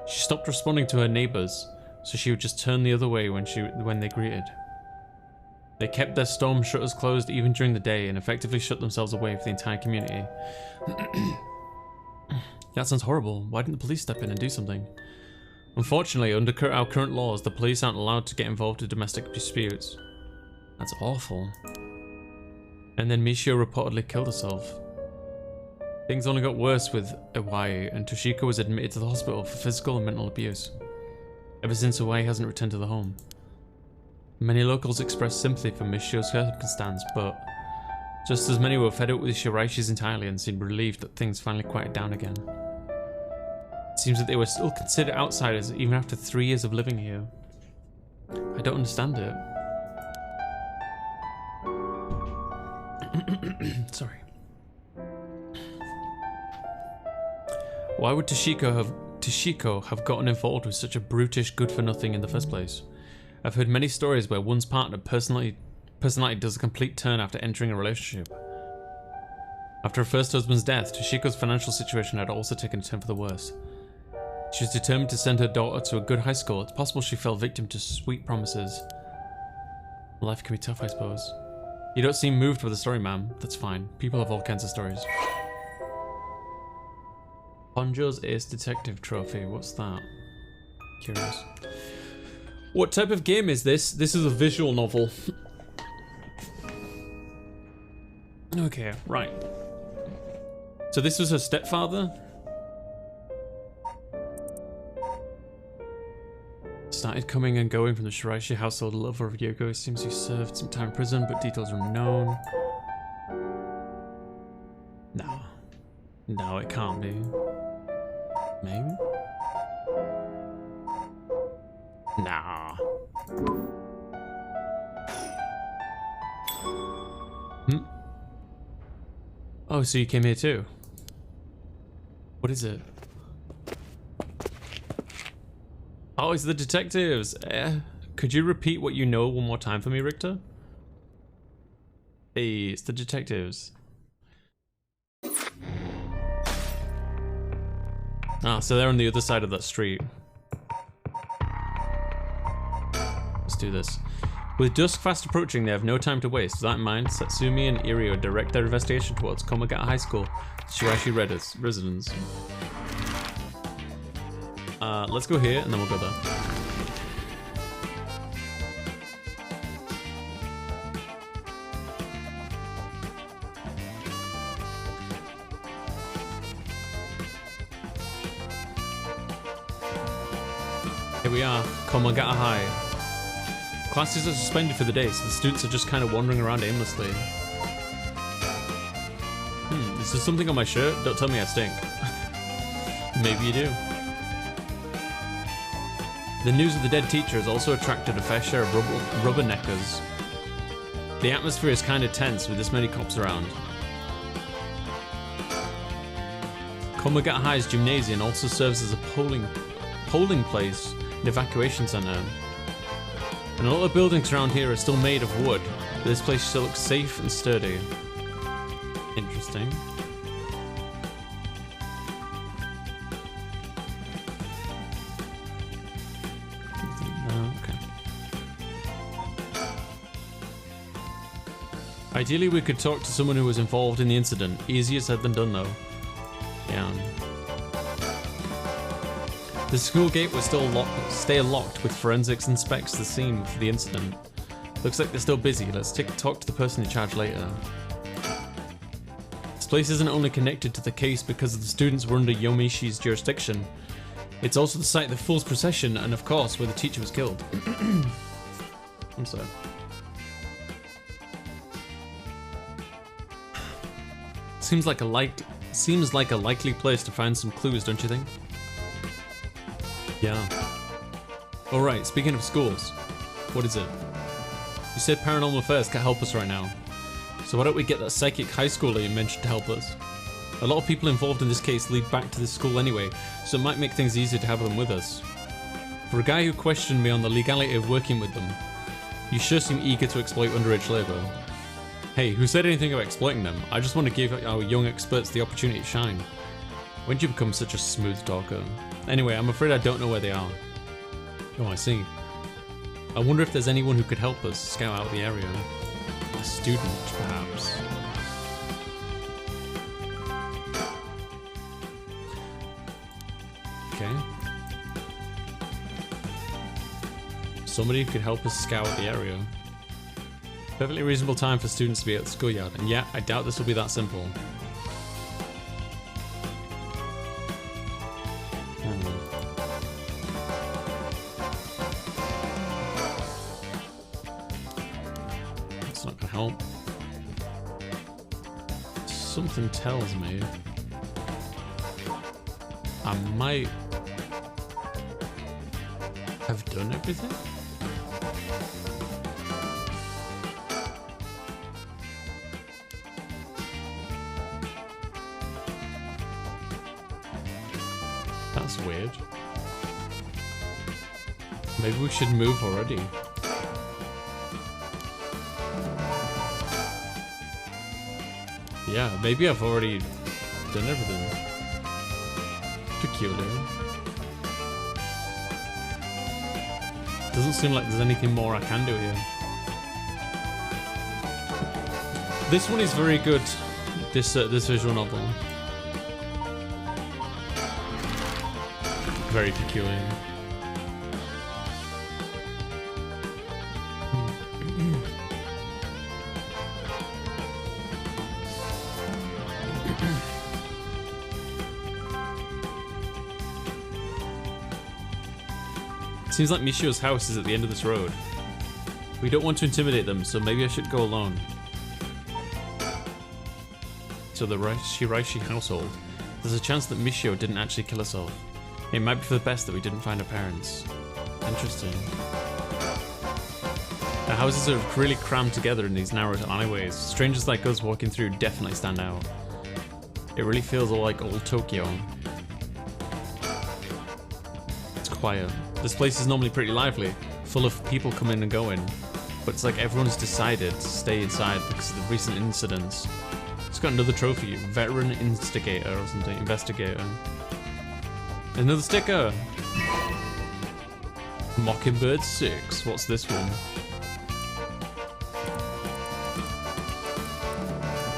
She stopped responding to her neighbors, so she would just turn the other way when they greeted. They kept their storm shutters closed even during the day and effectively shut themselves away from the entire community. That sounds horrible. Why didn't the police step in and do something? Unfortunately, under our current laws, the police aren't allowed to get involved in domestic disputes. That's awful. And then Michio reportedly killed herself. Things only got worse with Iwai, and Toshiko was admitted to the hospital for physical and mental abuse. Ever since, Iwai hasn't returned to the home. Many locals expressed sympathy for Michio's circumstance, but just as many were fed up with Shiraishis entirely and seemed relieved that things finally quieted down again. It seems that they were still considered outsiders even after 3 years of living here. I don't understand it. Sorry. Why would Toshiko have gotten involved with such a brutish good-for-nothing in the first place? I've heard many stories where one's partner personality does a complete turn after entering a relationship. After her first husband's death, Toshiko's financial situation had also taken a turn for the worse. She was determined to send her daughter to a good high school. It's possible she fell victim to sweet promises. Life can be tough, I suppose. You don't seem moved by the story, ma'am. That's fine. People have all kinds of stories. Honjo's Ace Detective Trophy. What's that? Curious. What type of game is this? This is a visual novel. Okay, right. So this was her stepfather? Started coming and going from the Shiraishi household. Lover of Yoko. Seems he served some time in prison, but details are unknown. No. No, it can't be. Maybe? Nah. Oh, so you came here too? What is it? Oh, it's the detectives. Could you repeat what you know one more time for me, Richter? Hey, it's the detectives. Ah, so they're on the other side of that street. Let's do this. With dusk fast approaching, they have no time to waste. With that in mind, Satsumi and Irio direct their investigation towards Komagata High School, Shiraishi residence. Let's go here and then we'll go there. Here we are, Komagata High. Classes are suspended for the day, so the students are just kind of wandering around aimlessly. Is there something on my shirt? Don't tell me I stink. Maybe you do. The news of the dead teacher has also attracted a fair share of rubberneckers. The atmosphere is kind of tense with this many cops around. Komagata High's gymnasium also serves as a polling place and evacuation center. And a lot of buildings around here are still made of wood, but this place still looks safe and sturdy. Interesting. I Ideally, we could talk to someone who was involved in the incident. Easier said than done, though. Yeah. The school gate will still stay locked with forensics inspects the scene for the incident. Looks like they're still busy. Let's talk to the person in charge later. This place isn't only connected to the case because the students were under Yomishi's jurisdiction. It's also the site of the Fool's Procession and, of course, where the teacher was killed. I'm sorry. Seems like a likely place to find some clues, don't you think? Yeah. Alright, speaking of schools, what is it? You said Paranormal Affairs can't help us right now. So why don't we get that psychic high schooler you mentioned to help us? A lot of people involved in this case lead back to this school anyway, so it might make things easier to have them with us. For a guy who questioned me on the legality of working with them, you sure seem eager to exploit underage labour. Hey, who said anything about exploiting them? I just want to give our young experts the opportunity to shine. When did you become such a smooth talker? Anyway, I'm afraid I don't know where they are. Oh, I see. I wonder if there's anyone who could help us scout out the area. A student, perhaps. Okay. Somebody who could help us scout the area. Perfectly reasonable time for students to be at the schoolyard, and yeah, I doubt this will be that simple. That's not gonna help. Something tells me I might have done everything. That's weird. Maybe we should move already. Yeah, maybe I've already done everything. Peculiar. Doesn't seem like there's anything more I can do here. This one is very good. This visual novel. Very peculiar. Seems like Michio's house is at the end of this road. We don't want to intimidate them, so maybe I should go alone. So the Shiraishi household. There's a chance that Michio didn't actually kill herself. It might be for the best that we didn't find her parents. Interesting. The houses are really crammed together in these narrow alleyways. Strangers like us walking through definitely stand out. It really feels like old Tokyo. It's quiet. This place is normally pretty lively, full of people coming and going, but it's like everyone's decided to stay inside because of the recent incidents. It's got another trophy, veteran instigator or something, investigator. Another sticker! Mockingbird 6, what's this one?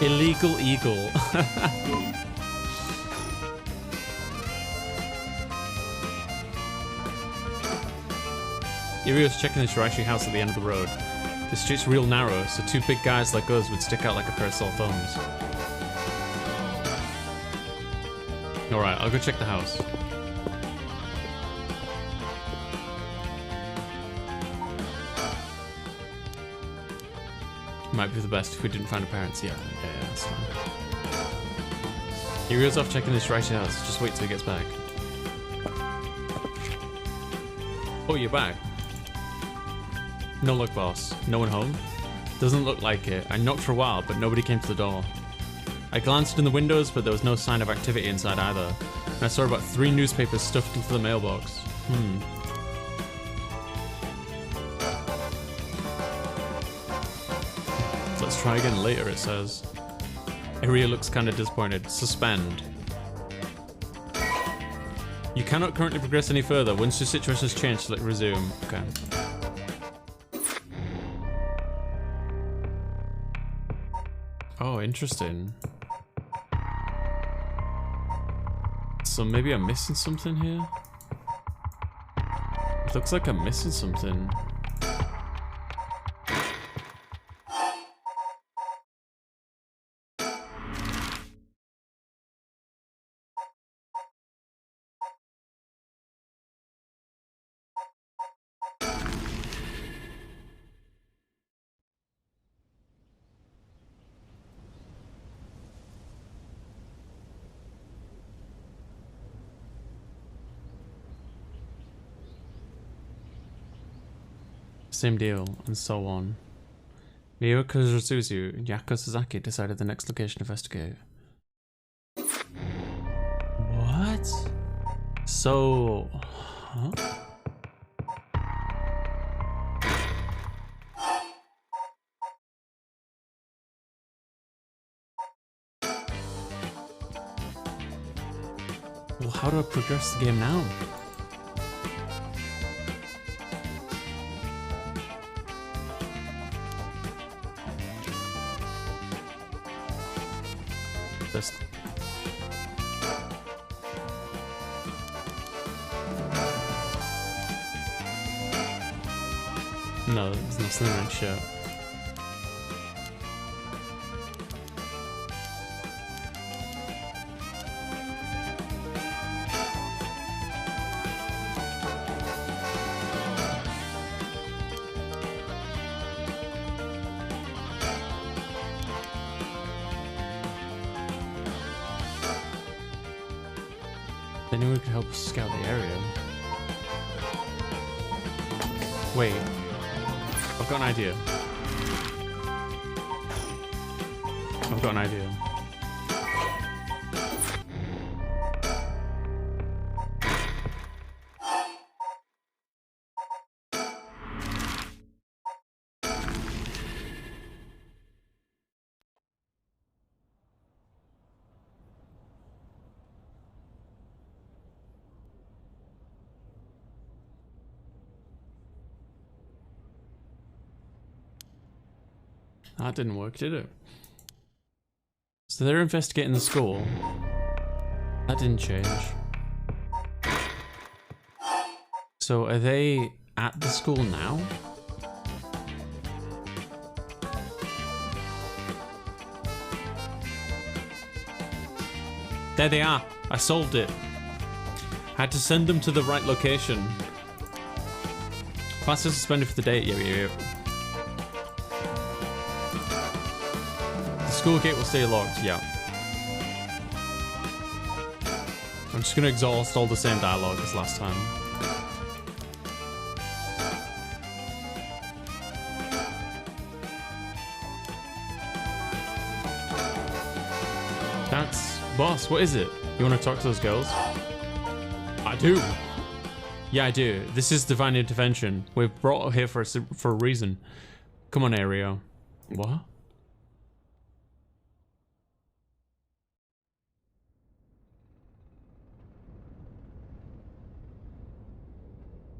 Illegal Eagle. Irio's checking the Shiraishi house at the end of the road. The street's real narrow, so two big guys like us would stick out like a pair of sore thumbs. Alright, I'll go check the house. Might be the best if we didn't find her parents. Yeah, that's fine. Irio's off checking the Shiraishi house. Just wait till he gets back. Oh, you're back. No luck, boss. No one home? Doesn't look like it. I knocked for a while, but nobody came to the door. I glanced in the windows, but there was no sign of activity inside either. And I saw about 3 newspapers stuffed into the mailbox. Let's try again later, it says. Iria looks kind of disappointed. Suspend. You cannot currently progress any further. Once your situation has changed, select resume. Okay. interesting. So maybe I'm missing something here? It looks like I'm missing something. Same deal, and so on. Miyo Kuzuzu and Yako Sasaki decided the next location to investigate. What? So... Huh? Well, how do I progress the game now? This. No, there's nothing in that shit. Anyone could help us scout the area. Wait, I've got an idea. I've got an idea. That didn't work, did it? So they're investigating the school. That didn't change. So are they at the school now? There they are. I solved it. Had to send them to the right location. Class is suspended for the day. Yeah. School gate will stay locked, yeah. I'm just gonna exhaust all the same dialogue as last time. That's... Boss, what is it? You wanna talk to those girls? I do. Yeah, I do. This is divine intervention. We're brought here for a reason. Come on, Ario. What?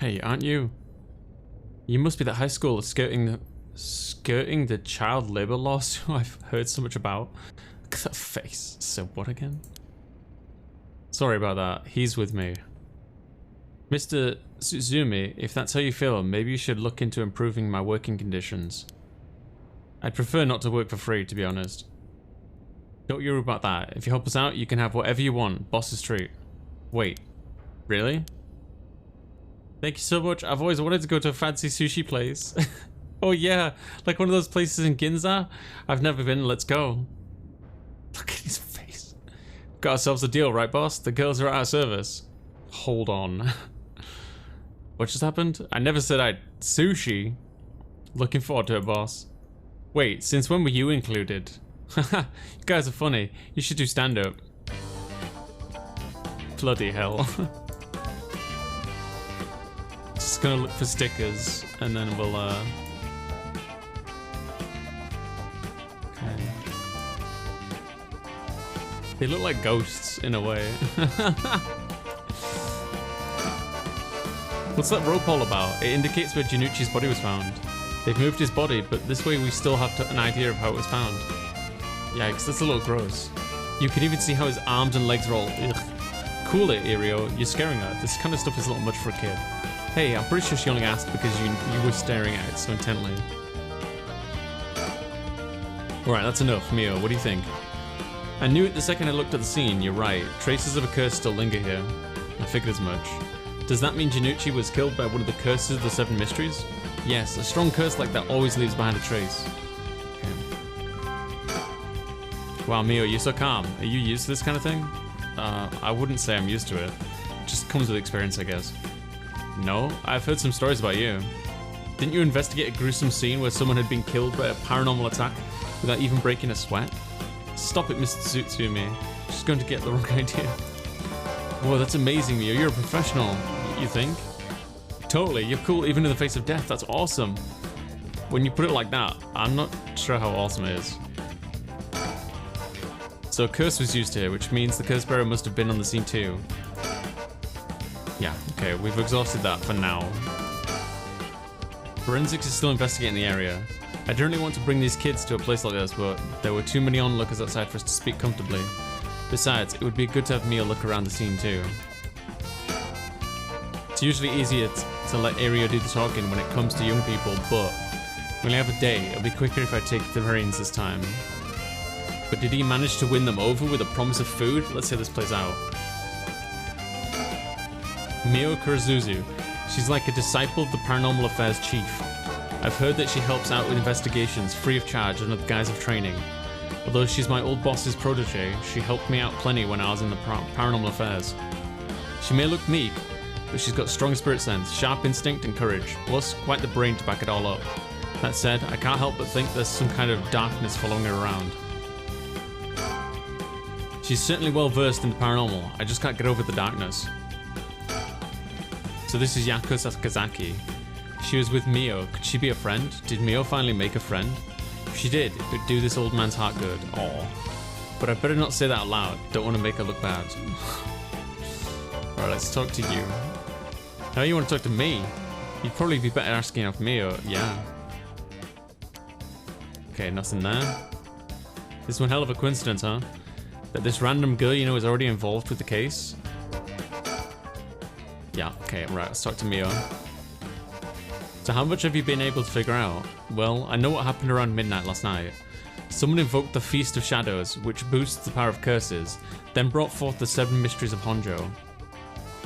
Hey, aren't you? You must be that high school skirting the child labor laws I've heard so much about. Look at that face. So what again? Sorry about that. He's with me. Mr. Suzumi, if that's how you feel, maybe you should look into improving my working conditions. I'd prefer not to work for free, to be honest. Don't worry about that. If you help us out, you can have whatever you want. Boss's treat. Wait. Really? Thank you so much. I've always wanted to go to a fancy sushi place. Oh yeah, like one of those places in Ginza. I've never been. Let's go. Look at his face. Got ourselves a deal, right, boss? The girls are out of service. Hold on. What just happened? I never said I'd sushi. Looking forward to it, boss. Wait, since when were you included? You guys are funny. You should do stand-up. Bloody hell. Just gonna look for stickers and then we'll okay. They look like ghosts in a way. What's that rope all about? It indicates where Janucci's body was found. They've moved his body, but this way we still have an idea of how it was found. Yikes, that's a little gross. You can even see how his arms and legs are all ugh. Cool it, Aereo. You're scaring her. This kind of stuff is a little much for a kid. Hey, I'm pretty sure she only asked because you were staring at it so intently. Alright, that's enough. Mio, what do you think? I knew it the second I looked at the scene. You're right. Traces of a curse still linger here. I figured as much. Does that mean Janucci was killed by one of the curses of the 7 mysteries? Yes, a strong curse like that always leaves behind a trace. Okay. Wow, Mio, you're so calm. Are you used to this kind of thing? I wouldn't say I'm used to it. It just comes with experience, I guess. No? I've heard some stories about you. Didn't you investigate a gruesome scene where someone had been killed by a paranormal attack without even breaking a sweat? Stop it, Mr. Tsutsumi. Just going to get the wrong idea. Whoa, that's amazing, Mio. You're a professional. You think? Totally. You're cool even in the face of death. That's awesome. When you put it like that, I'm not sure how awesome it is. So a curse was used here, which means the curse bearer must have been on the scene too. Yeah, okay, we've exhausted that for now. Forensics is still investigating the area. I don't really want to bring these kids to a place like this, but there were too many onlookers outside for us to speak comfortably. Besides, it would be good to have Mia look around the scene too. It's usually easier to let Aereo do the talking when it comes to young people, but we only have a day. It'll be quicker if I take the reins this time. But did he manage to win them over with a promise of food? Let's see how this plays out. Mio Kurozuzu. She's like a disciple of the Paranormal Affairs Chief. I've heard that she helps out with investigations free of charge under the guise of training. Although she's my old boss's protege, she helped me out plenty when I was in the Paranormal Affairs. She may look meek, but she's got strong spirit sense, sharp instinct and courage, plus quite the brain to back it all up. That said, I can't help but think there's some kind of darkness following her around. She's certainly well versed in the paranormal, I just can't get over the darkness. So this is Yako Sakazaki. She was with Mio. Could she be a friend? Did Mio finally make a friend? If she did, it would do this old man's heart good. Aww. But I better not say that out loud. Don't want to make her look bad. Alright, let's talk to you. Now you want to talk to me? You'd probably be better asking of Mio. Yeah. Okay, nothing there. This is one hell of a coincidence, huh? That this random girl you know is already involved with the case? Yeah, okay, right, let's talk to Mio. So how much have you been able to figure out? Well, I know what happened around midnight last night. Someone invoked the Feast of Shadows, which boosts the power of curses, then brought forth the 7 mysteries of Honjo.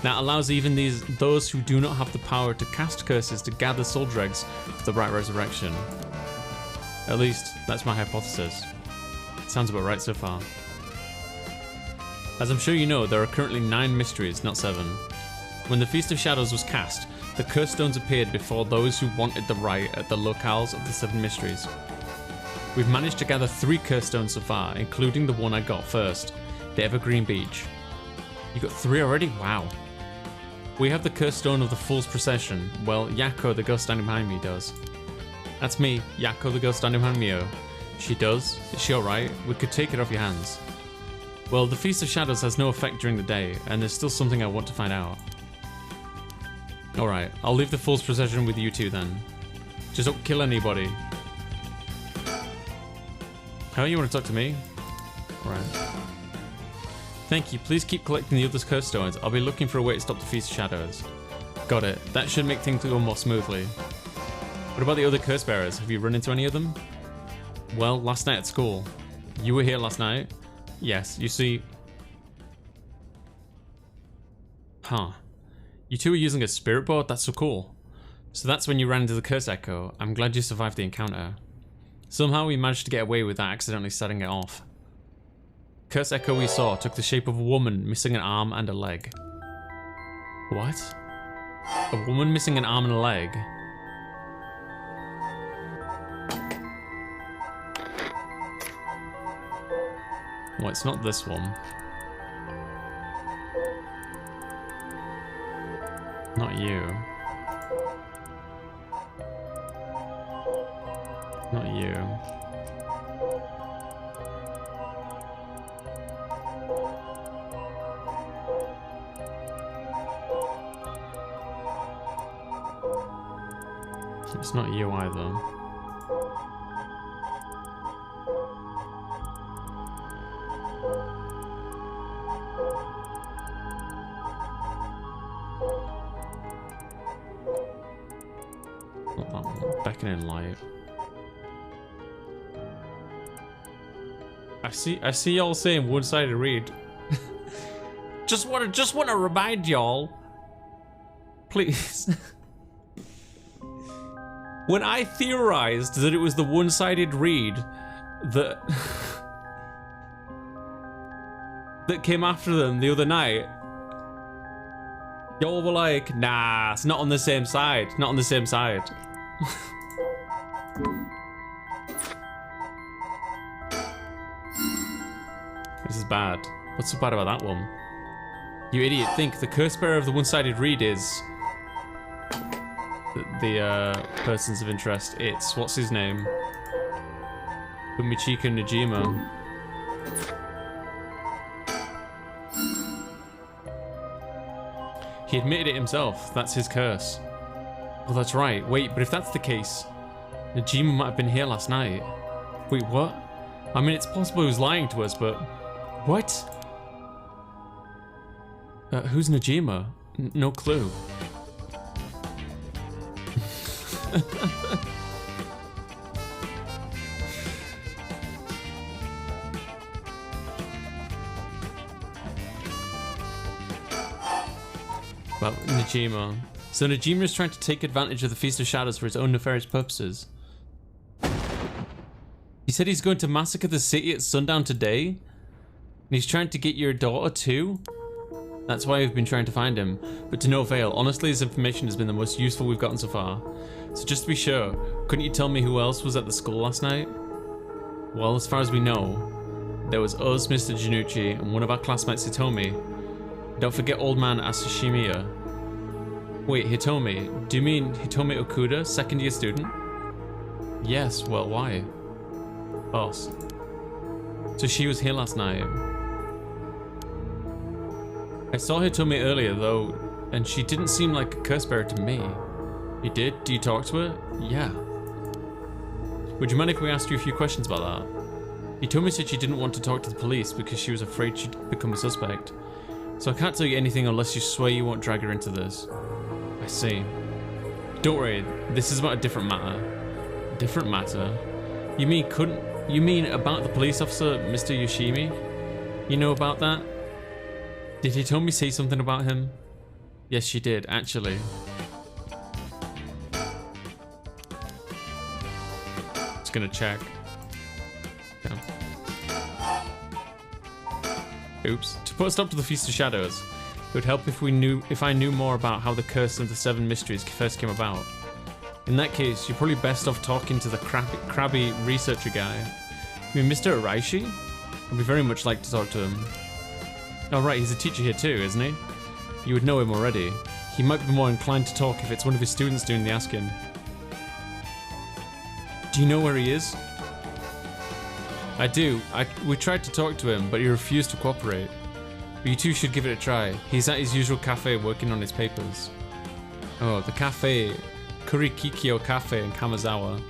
That allows even those who do not have the power to cast curses to gather soul dregs for the right resurrection. At least, that's my hypothesis. Sounds about right so far. As I'm sure you know, there are currently 9 mysteries, not 7. When the Feast of Shadows was cast, the curse stones appeared before those who wanted the right at the locales of the 7 mysteries. We've managed to gather 3 curse stones so far, including the one I got first, the Evergreen Beach. You got 3 already? Wow. We have the curse stone of the Fool's Procession. Well, Yako, the ghost standing behind me, does. That's me, Yako, the ghost standing behind Mio. She does? Is she alright? We could take it off your hands. Well, the Feast of Shadows has no effect during the day, and there's still something I want to find out. Alright, I'll leave the Fool's Procession with you two then. Just don't kill anybody. How you want to talk to me? Alright. Thank you, please keep collecting the other curse stones. I'll be looking for a way to stop the Feast of Shadows. Got it, that should make things go more smoothly. What about the other curse bearers? Have you run into any of them? Well, last night at school. You were here last night? Yes, you see... Huh. You two were using a spirit board? That's so cool. So that's when you ran into the Curse Echo. I'm glad you survived the encounter. Somehow we managed to get away without accidentally setting it off. Curse Echo we saw took the shape of a woman missing an arm and a leg. What? A woman missing an arm and a leg? Well, it's not this one. Not you. Not you. It's not you either. Not that one. Beckoning light. I see y'all saying one-sided read. just wanna remind y'all. Please. When I theorized that it was the one-sided read that that came after them the other night, y'all were like, nah, it's not on the same side. Not on the same side. This is bad. What's so bad about that one? You idiot, think the curse bearer of the one-sided read is the persons of interest. It's, what's his name? Umichika Najima. He admitted it himself. That's his curse. Well, that's right. Wait, but if that's the case, Najima might have been here last night. Wait, what? I mean, it's possible he was lying to us, but... What? Who's Najima? No clue. Well, Najima. So Najima is trying to take advantage of the Feast of Shadows for his own nefarious purposes. He said he's going to massacre the city at sundown today? And he's trying to get your daughter too? That's why we've been trying to find him, but to no avail. Honestly, his information has been the most useful we've gotten so far. So just to be sure, couldn't you tell me who else was at the school last night? Well, as far as we know, there was us, Mr. Janucci, and one of our classmates, Hitomi. Don't forget old man Asashimiya. Wait, Hitomi? Do you mean Hitomi Okuda, second year student? Yes, well, why? Boss. So she was here last night. I saw Hitomi earlier though, and she didn't seem like a curse bearer to me. You did? Do you talk to her? Yeah. Would you mind if we asked you a few questions about that? Hitomi said she didn't want to talk to the police because she was afraid she'd become a suspect. So I can't tell you anything unless you swear you won't drag her into this. I see. Don't worry, this is about a different matter. Different matter? You mean about the police officer, Mr. Yoshimi? You know about that? Did Hitomi say something about him? Yes, she did, actually. Just gonna check. Okay. Oops. To put a stop to the Feast of Shadows, it would help if I knew more about how the Curse of the Seven Mysteries first came about. In that case, you're probably best off talking to the crabby researcher guy. I mean, Mr. Araishi? I'd be very much like to talk to him. Oh right, he's a teacher here too, isn't he? You would know him already. He might be more inclined to talk if it's one of his students doing the asking. Do you know where he is? I do. We tried to talk to him, but he refused to cooperate. But you two should give it a try. He's at his usual cafe working on his papers. Oh, the cafe. Kurikikyo Cafe in Kamazawa.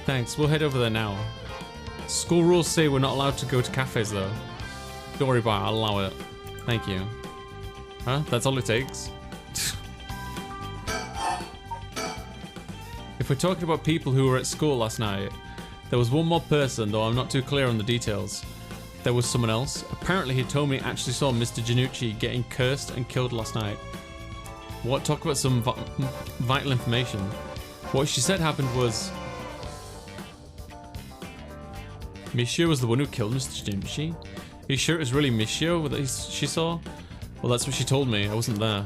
Thanks, we'll head over there now. School rules say we're not allowed to go to cafes though. Don't worry about it, I'll allow it. Thank you. Huh? That's all it takes? If we're talking about people who were at school last night, there was one more person, though I'm not too clear on the details. There was someone else. Apparently Hitomi actually saw Mr. Janucci getting cursed and killed last night. What? Talk about some vital information. What she said happened was... Mishio was the one who killed Mr. Janucci? Are you sure it was really Mishio that she saw? Well, that's what she told me. I wasn't there.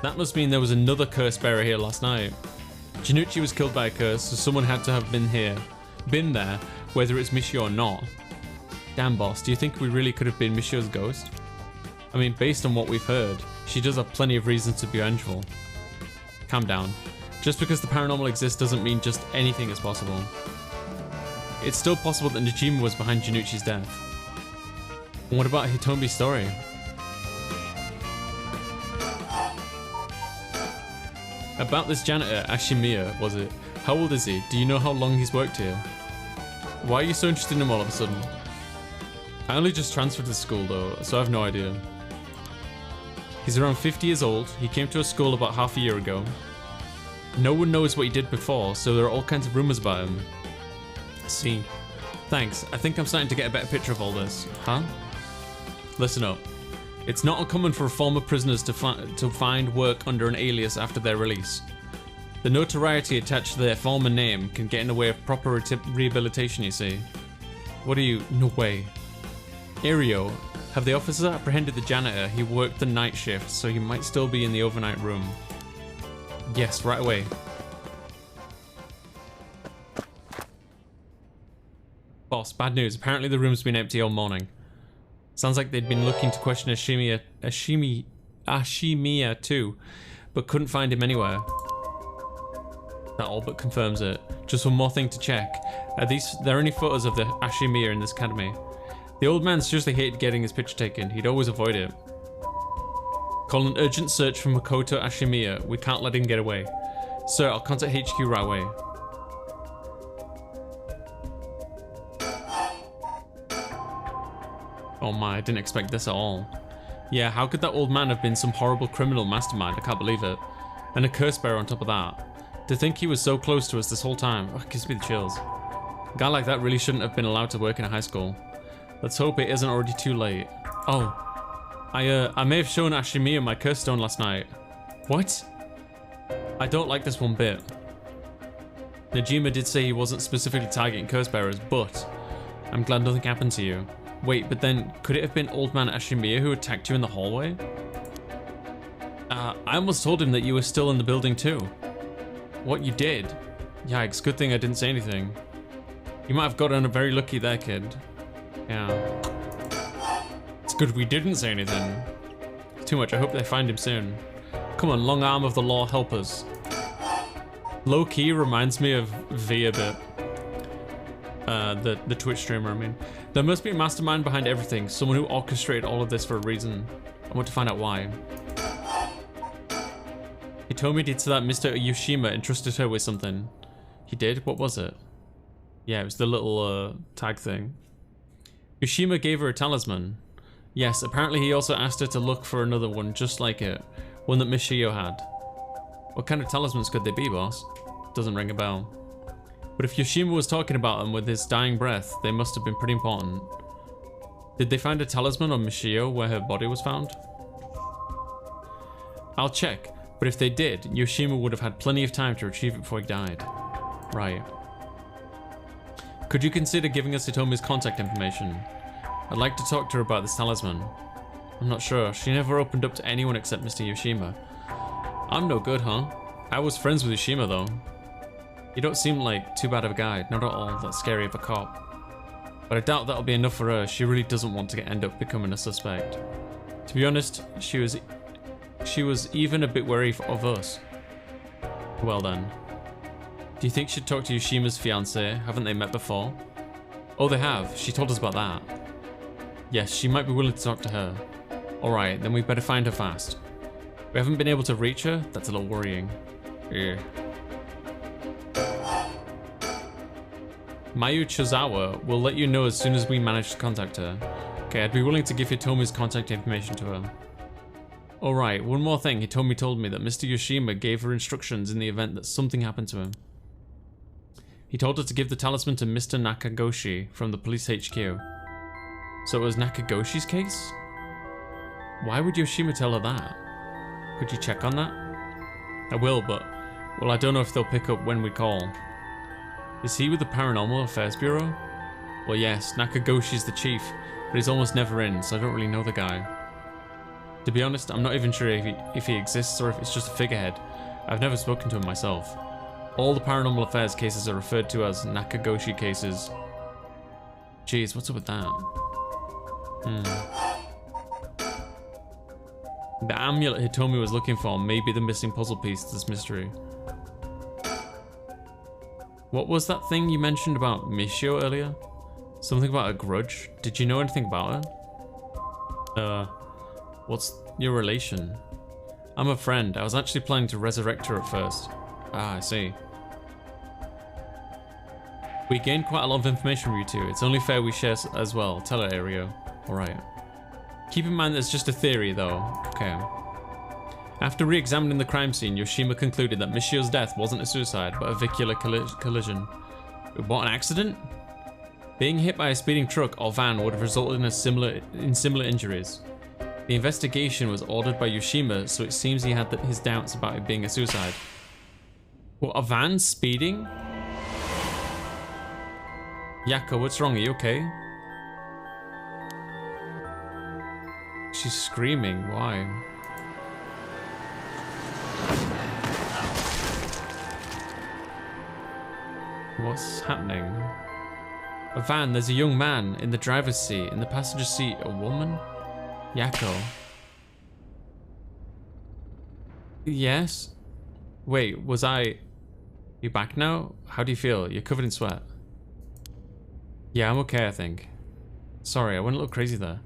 That must mean there was another curse bearer here last night. Janucci was killed by a curse, so someone had to have been there, whether it's Mishio or not. Damn, boss, do you think we really could have been Mishio's ghost? I mean, based on what we've heard, she does have plenty of reasons to be vengeful. Calm down. Just because the paranormal exists doesn't mean just anything is possible. It's still possible that Najima was behind Janucci's death. And what about Hitomi's story? About this janitor, Ashimiya, was it? How old is he? Do you know how long he's worked here? Why are you so interested in him all of a sudden? I only just transferred to school though, so I have no idea. He's around 50 years old. He came to our school about half a year ago. No one knows what he did before, so there are all kinds of rumors about him. I see. Thanks. I think I'm starting to get a better picture of all this. Huh? Listen up. It's not uncommon for former prisoners to find work under an alias after their release. The notoriety attached to their former name can get in the way of proper rehabilitation, you see. What are you? No way. Aereo, have the officers apprehended the janitor? He worked the night shift, so he might still be in the overnight room. Yes, right away. Boss, bad news. Apparently the room's been empty all morning. Sounds like they'd been looking to question Ashimiya too, but couldn't find him anywhere. That all but confirms it. Just one more thing to check. Are there any photos of the Ashimiya in this academy? The old man seriously hated getting his picture taken. He'd always avoid it. Call an urgent search for Makoto Ashimiya. We can't let him get away. Sir, I'll contact HQ right away. Oh my, I didn't expect this at all. Yeah, how could that old man have been some horrible criminal mastermind? I can't believe it. And a curse bearer on top of that. To think he was so close to us this whole time, it gives me the chills. A guy like that really shouldn't have been allowed to work in a high school. Let's hope it isn't already too late. Oh, I may have shown Ashimiya my curse stone last night. What? I don't like this one bit. Najima did say he wasn't specifically targeting curse bearers, but I'm glad nothing happened to you. Wait, but then could it have been old man Ashimiya who attacked you in the hallway? I almost told him that you were still in the building too. What, you did? Yikes, good thing I didn't say anything. You might have gotten very lucky there, kid. Yeah. It's good we didn't say anything. Too much, I hope they find him soon. Come on, long arm of the law, help us. Low key reminds me of V a bit. The Twitch streamer, I mean. There must be a mastermind behind everything, someone who orchestrated all of this for a reason. I want to find out why. He told me did so that Mr. Yoshima entrusted her with something. He did? What was it? Yeah, it was the little tag thing. Yoshima gave her a talisman. Yes, apparently he also asked her to look for another one just like it. One that Miss Shio had. What kind of talismans could they be, boss? Doesn't ring a bell. But if Yoshima was talking about them with his dying breath, they must have been pretty important. Did they find a talisman on Miss Shio where her body was found? I'll check, but if they did, Yoshima would have had plenty of time to retrieve it before he died. Right. Could you consider giving us Hitomi's contact information? I'd like to talk to her about this talisman. I'm not sure. She never opened up to anyone except Mr. Yoshima. I'm no good, huh? I was friends with Yoshima, though. You don't seem like too bad of a guy, not at all that scary of a cop. But I doubt that'll be enough for her. She really doesn't want to end up becoming a suspect. To be honest, she was even a bit wary of us. Well then. Do you think she'd talk to Yoshima's fiancé? Haven't they met before? Oh, they have. She told us about that. Yes, she might be willing to talk to her. Alright, then we better find her fast. We haven't been able to reach her? That's a little worrying. Yeah. Mayu Chozawa will let you know as soon as we manage to contact her. Okay, I'd be willing to give Hitomi's contact information to her. Alright, one more thing. Hitomi told me that Mr. Yoshima gave her instructions in the event that something happened to him. He told her to give the talisman to Mr. Nakagoshi from the police HQ. So it was Nakagoshi's case? Why would Yoshima tell her that? Could you check on that? I will, but... well, I don't know if they'll pick up when we call. Is he with the Paranormal Affairs Bureau? Well, yes, Nakagoshi's the chief, but he's almost never in, so I don't really know the guy. To be honest, I'm not even sure if he exists or if it's just a figurehead. I've never spoken to him myself. All the Paranormal Affairs cases are referred to as Nakagoshi cases. Jeez, what's up with that? The amulet Hitomi was looking for may be the missing puzzle piece to this mystery. What was that thing you mentioned about Mishio earlier? Something about a grudge? Did you know anything about her? What's your relation? I'm a friend. I was actually planning to resurrect her at first. Ah, I see. We gained quite a lot of information from you two. It's only fair we share as well. Tell her, Aereo. Alright. Keep in mind it's just a theory though. Okay. After re-examining the crime scene, Yoshima concluded that Michio's death wasn't a suicide, but a vehicular collision. What, an accident? Being hit by a speeding truck or van would have resulted in similar injuries. The investigation was ordered by Yoshima, so it seems he had his doubts about it being a suicide. What, a van speeding? Yako, what's wrong? Are you okay? She's screaming. Why? What's happening? A van, there's a young man in the driver's seat. In the passenger seat, a woman? Yako. Yes? Wait, was I... You back now? How do you feel? You're covered in sweat. Yeah, I'm okay, I think. Sorry, I went a little crazy there.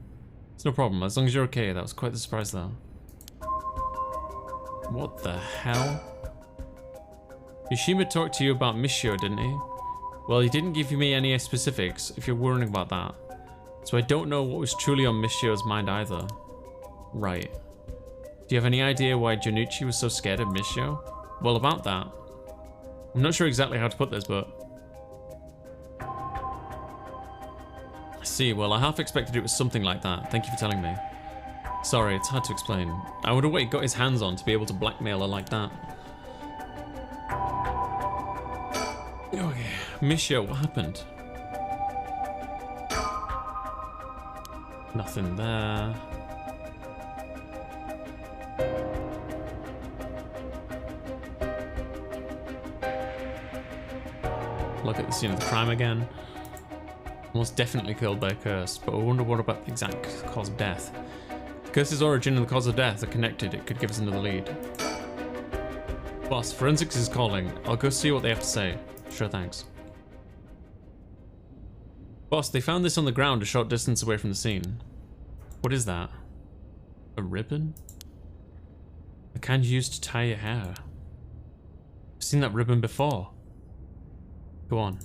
It's no problem, as long as you're okay. That was quite the surprise, though. What the hell? Yoshima talked to you about Michio, didn't he? Well, he didn't give me any specifics, if you're worrying about that. So I don't know what was truly on Michio's mind either. Right. Do you have any idea why Junichi was so scared of Michio? Well, about that. I'm not sure exactly how to put this, but... I see, well, I half expected it was something like that. Thank you for telling me. Sorry, it's hard to explain. I wonder what he got his hands on to be able to blackmail her like that. Okay, Michio, what happened? Nothing there. Look at the scene of the crime again. Almost definitely killed by a curse, but I wonder what about the exact cause of death. The curse's origin and the cause of death are connected. It could give us another lead. Boss, forensics is calling. I'll go see what they have to say. Sure, thanks. Boss, they found this on the ground a short distance away from the scene. What is that? A ribbon? The kind you used to tie your hair. I've seen that ribbon before. Go on.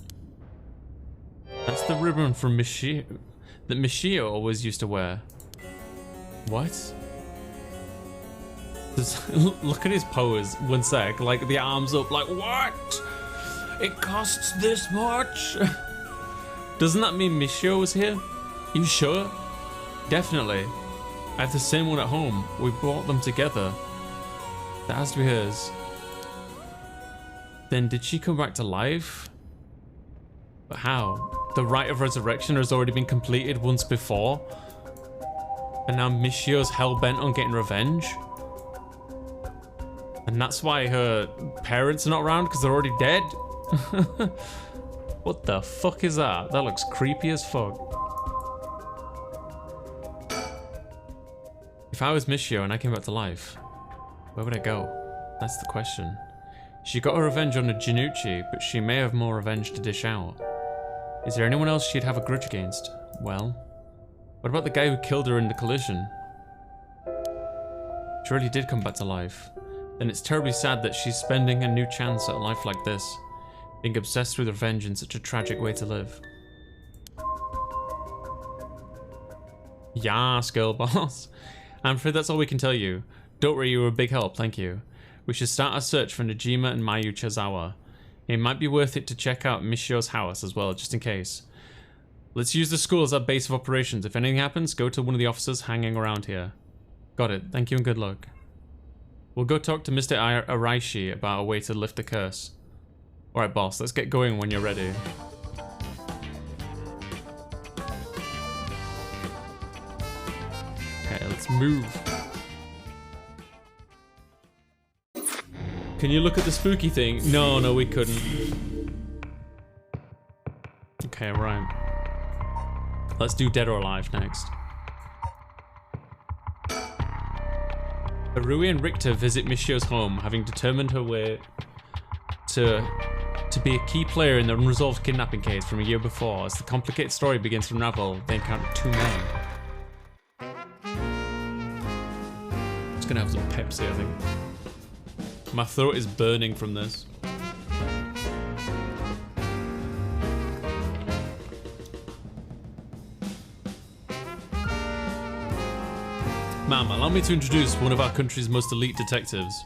That's the ribbon from Michio that Michio always used to wear. What? Look at his pose. One sec. Like the arms up. Like what? It costs this much? Doesn't that mean Michio was here? You sure? Definitely. I have the same one at home. We bought them together. That has to be hers. Then did she come back to life? But how? The rite of resurrection has already been completed once before. And now Michio's hell-bent on getting revenge. And that's why her parents are not around, because they're already dead. What the fuck is that? That looks creepy as fuck. If I was Michio and I came back to life, where would I go? That's the question. She got her revenge on a Junichi, but she may have more revenge to dish out. Is there anyone else she'd have a grudge against? Well, what about the guy who killed her in the collision? She really did come back to life. Then it's terribly sad that she's spending a new chance at a life like this, being obsessed with revenge in such a tragic way to live. Yas, girl boss. I'm afraid that's all we can tell you. Don't worry, you were a big help, thank you. We should start our search for Najima and Mayu Chazawa. It might be worth it to check out Michio's house as well, just in case. Let's use the school as our base of operations. If anything happens, go to one of the officers hanging around here. Got it. Thank you and good luck. We'll go talk to Mr. Araishi about a way to lift the curse. Alright, boss. Let's get going when you're ready. Okay, let's move. Can you look at the spooky thing? No, we couldn't. Okay, right. Let's do Dead or Alive next. Arui and Richter visit Michio's home, having determined her way to be a key player in the unresolved kidnapping case from a year before. As the complicated story begins to unravel, they encounter two men. Just gonna have some Pepsi, I think. My throat is burning from this. Ma'am, allow me to introduce one of our country's most elite detectives.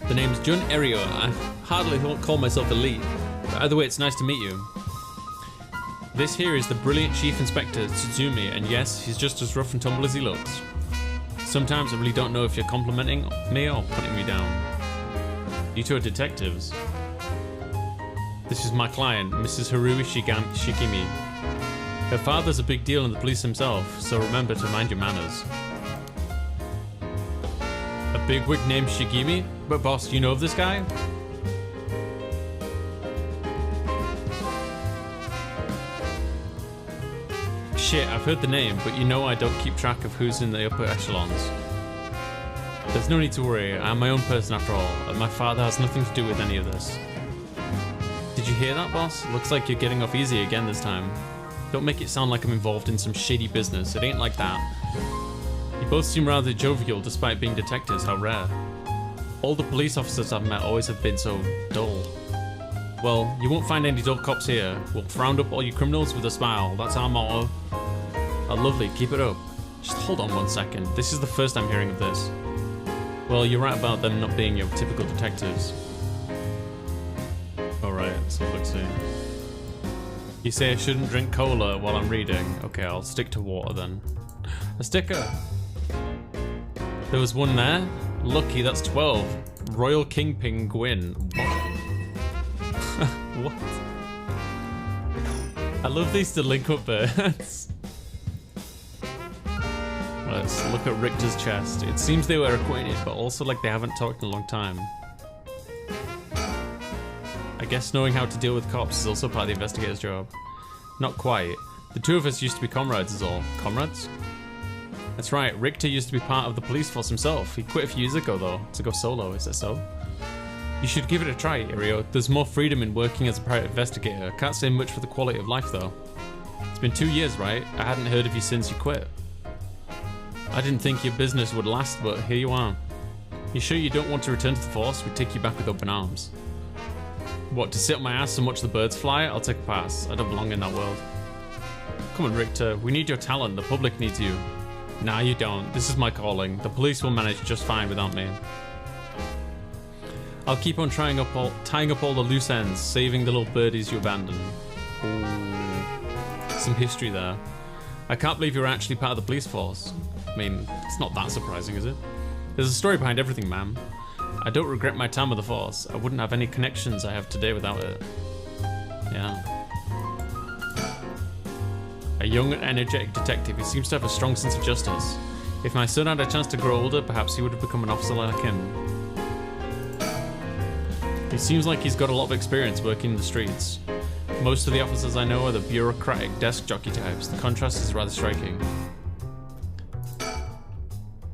The name's Jun Erio. I hardly call myself elite, but either way, it's nice to meet you. This here is the brilliant Chief Inspector Tsuzumi, and yes, he's just as rough and tumble as he looks. Sometimes I really don't know if you're complimenting me or putting me down. You two are detectives. This is my client, Mrs. Harui Shikimi. Her father's a big deal in the police himself, so remember to mind your manners. A bigwig named Shigimi? But boss, do you know of this guy? Shit, I've heard the name, but you know I don't keep track of who's in the upper echelons. There's no need to worry, I'm my own person after all, and my father has nothing to do with any of this. Did you hear that, boss? Looks like you're getting off easy again this time. Don't make it sound like I'm involved in some shady business, it ain't like that. You both seem rather jovial despite being detectives, how rare. All the police officers I've met always have been so dull. Well, you won't find any dull cops here. We'll round up all you criminals with a smile, that's our motto. Oh, lovely, keep it up. Just hold on 1 second, this is the first I'm hearing of this. Well, you're right about them not being your typical detectives. Alright, so let's see. You say I shouldn't drink cola while I'm reading. Okay, I'll stick to water then. A sticker! There was one there? Lucky, that's 12. Royal Kingpin Gwyn. What? What? I love these delinquent birds. Let's look at Richter's chest. It seems they were acquainted, but also like they haven't talked in a long time. I guess knowing how to deal with cops is also part of the investigator's job. Not quite. The two of us used to be comrades is all. Comrades? That's right, Richter used to be part of the police force himself. He quit a few years ago though, to go solo, is that so? You should give it a try, Irio. There's more freedom in working as a private investigator. Can't say much for the quality of life though. It's been 2 years, right? I hadn't heard of you since you quit. I didn't think your business would last, but here you are. You sure you don't want to return to the force? We'd take you back with open arms. What, to sit on my ass and watch the birds fly? I'll take a pass. I don't belong in that world. Come on, Richter. We need your talent. The public needs you. Nah, you don't. This is my calling. The police will manage just fine without me. I'll keep on tying up all the loose ends, saving the little birdies you abandoned. Ooh. Some history there. I can't believe you're actually part of the police force. I mean, it's not that surprising, is it? There's a story behind everything, ma'am. I don't regret my time with the force. I wouldn't have any connections I have today without it. Yeah. A young and energetic detective who seems to have a strong sense of justice. If my son had a chance to grow older, perhaps he would have become an officer like him. He seems like he's got a lot of experience working in the streets. Most of the officers I know are the bureaucratic desk jockey types. The contrast is rather striking.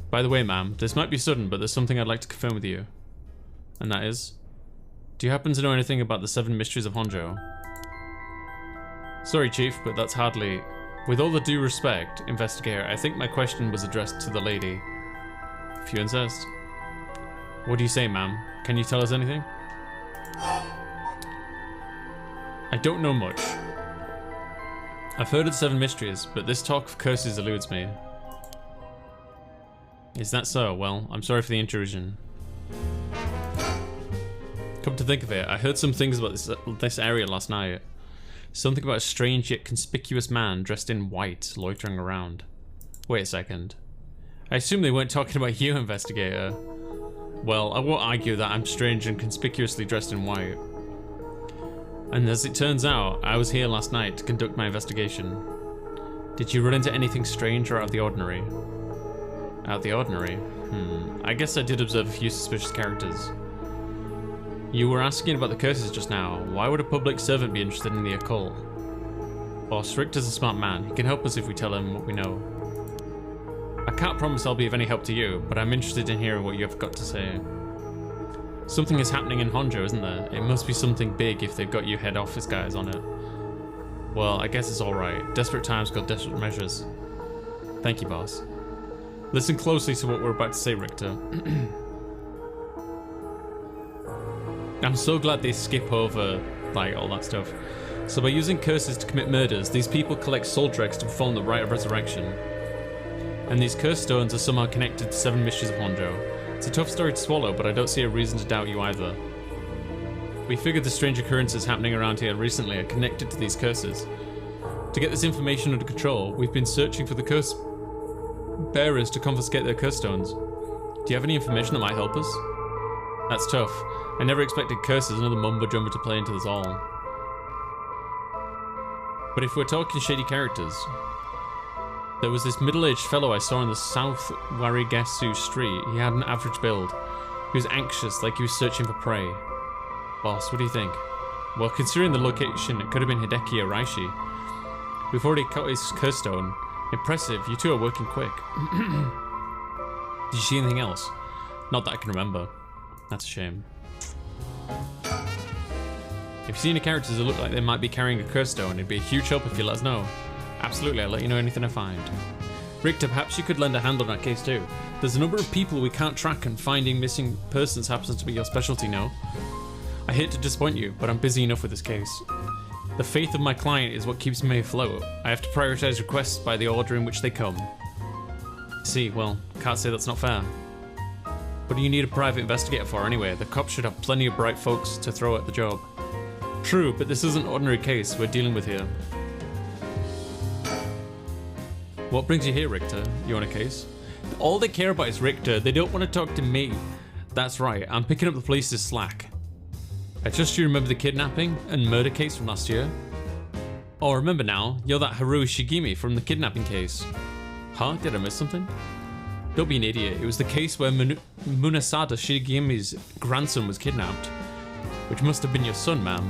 By the way, ma'am, this might be sudden, but there's something I'd like to confirm with you. And that is? Do you happen to know anything about the 7 mysteries of Honjo? Sorry, Chief, but that's hardly... With all the due respect, investigator, I think my question was addressed to the lady. If you insist. What do you say, ma'am? Can you tell us anything? I don't know much. I've heard of the 7 mysteries, but this talk of curses eludes me. Is that so? Well, I'm sorry for the intrusion. Come to think of it, I heard some things about this area last night. Something about a strange yet conspicuous man dressed in white loitering around. Wait a second. I assume they weren't talking about you, investigator. Well, I won't argue that I'm strange and conspicuously dressed in white. And as it turns out, I was here last night to conduct my investigation. Did you run into anything strange or out of the ordinary? Out of the ordinary? I guess I did observe a few suspicious characters. You were asking about the curses just now. Why would a public servant be interested in the occult? Boss, Richter's a smart man. He can help us if we tell him what we know. I can't promise I'll be of any help to you, but I'm interested in hearing what you have got to say. Something is happening in Honjo, isn't there? It must be something big if they've got you head office guys on it. Well, I guess it's alright. Desperate times call desperate measures. Thank you, boss. Listen closely to what we're about to say, Richter. I'm so glad they skip over, like, all that stuff. So by using curses to commit murders, these people collect soul dregs to perform the rite of resurrection. and these curse stones are somehow connected to 7 mysteries of Honjo. It's a tough story to swallow, but I don't see a reason to doubt you either. We figured the strange occurrences happening around here recently are connected to these curses. To get this information under control, we've been searching for the curse bearers to confiscate their curse stones. Do you have any information that might help us? That's tough. I never expected curses, another mumbo jumbo, to play into this all. But if we're talking shady characters, there was this middle-aged fellow I saw in the South Warigasu street. He had an average build. He was anxious, like he was searching for prey. Boss, what do you think? Well, considering the location, it could have been Hideki or Raishi. We've already cut his curse stone. Impressive, you two are working quick. Did you see anything else? Not that I can remember. That's a shame. If you see any characters that look like they might be carrying a curse stone, it'd be a huge help if you let us know. Absolutely, I'll let you know anything I find. Richter, perhaps you could lend a hand on that case too. There's a number of people we can't track, and finding missing persons happens to be your specialty, no? I hate to disappoint you, but I'm busy enough with this case. The faith of my client is what keeps me afloat. I have to prioritize requests by the order in which they come. See, well, can't say that's not fair. What do you need a private investigator for anyway? The cops should have plenty of bright folks to throw at the job. True, but this isn't an ordinary case we're dealing with here. What brings you here, Richter? You on a case? All they care about is Richter. They don't want to talk to me. That's right, I'm picking up the police's slack. I trust you remember the kidnapping and murder case from last year? Oh, remember now, you're that Haruhi Shigemi from the kidnapping case. Huh? Did I miss something? Don't be an idiot. It was the case where Munasada Shigemi's grandson was kidnapped. Which must have been your son, ma'am.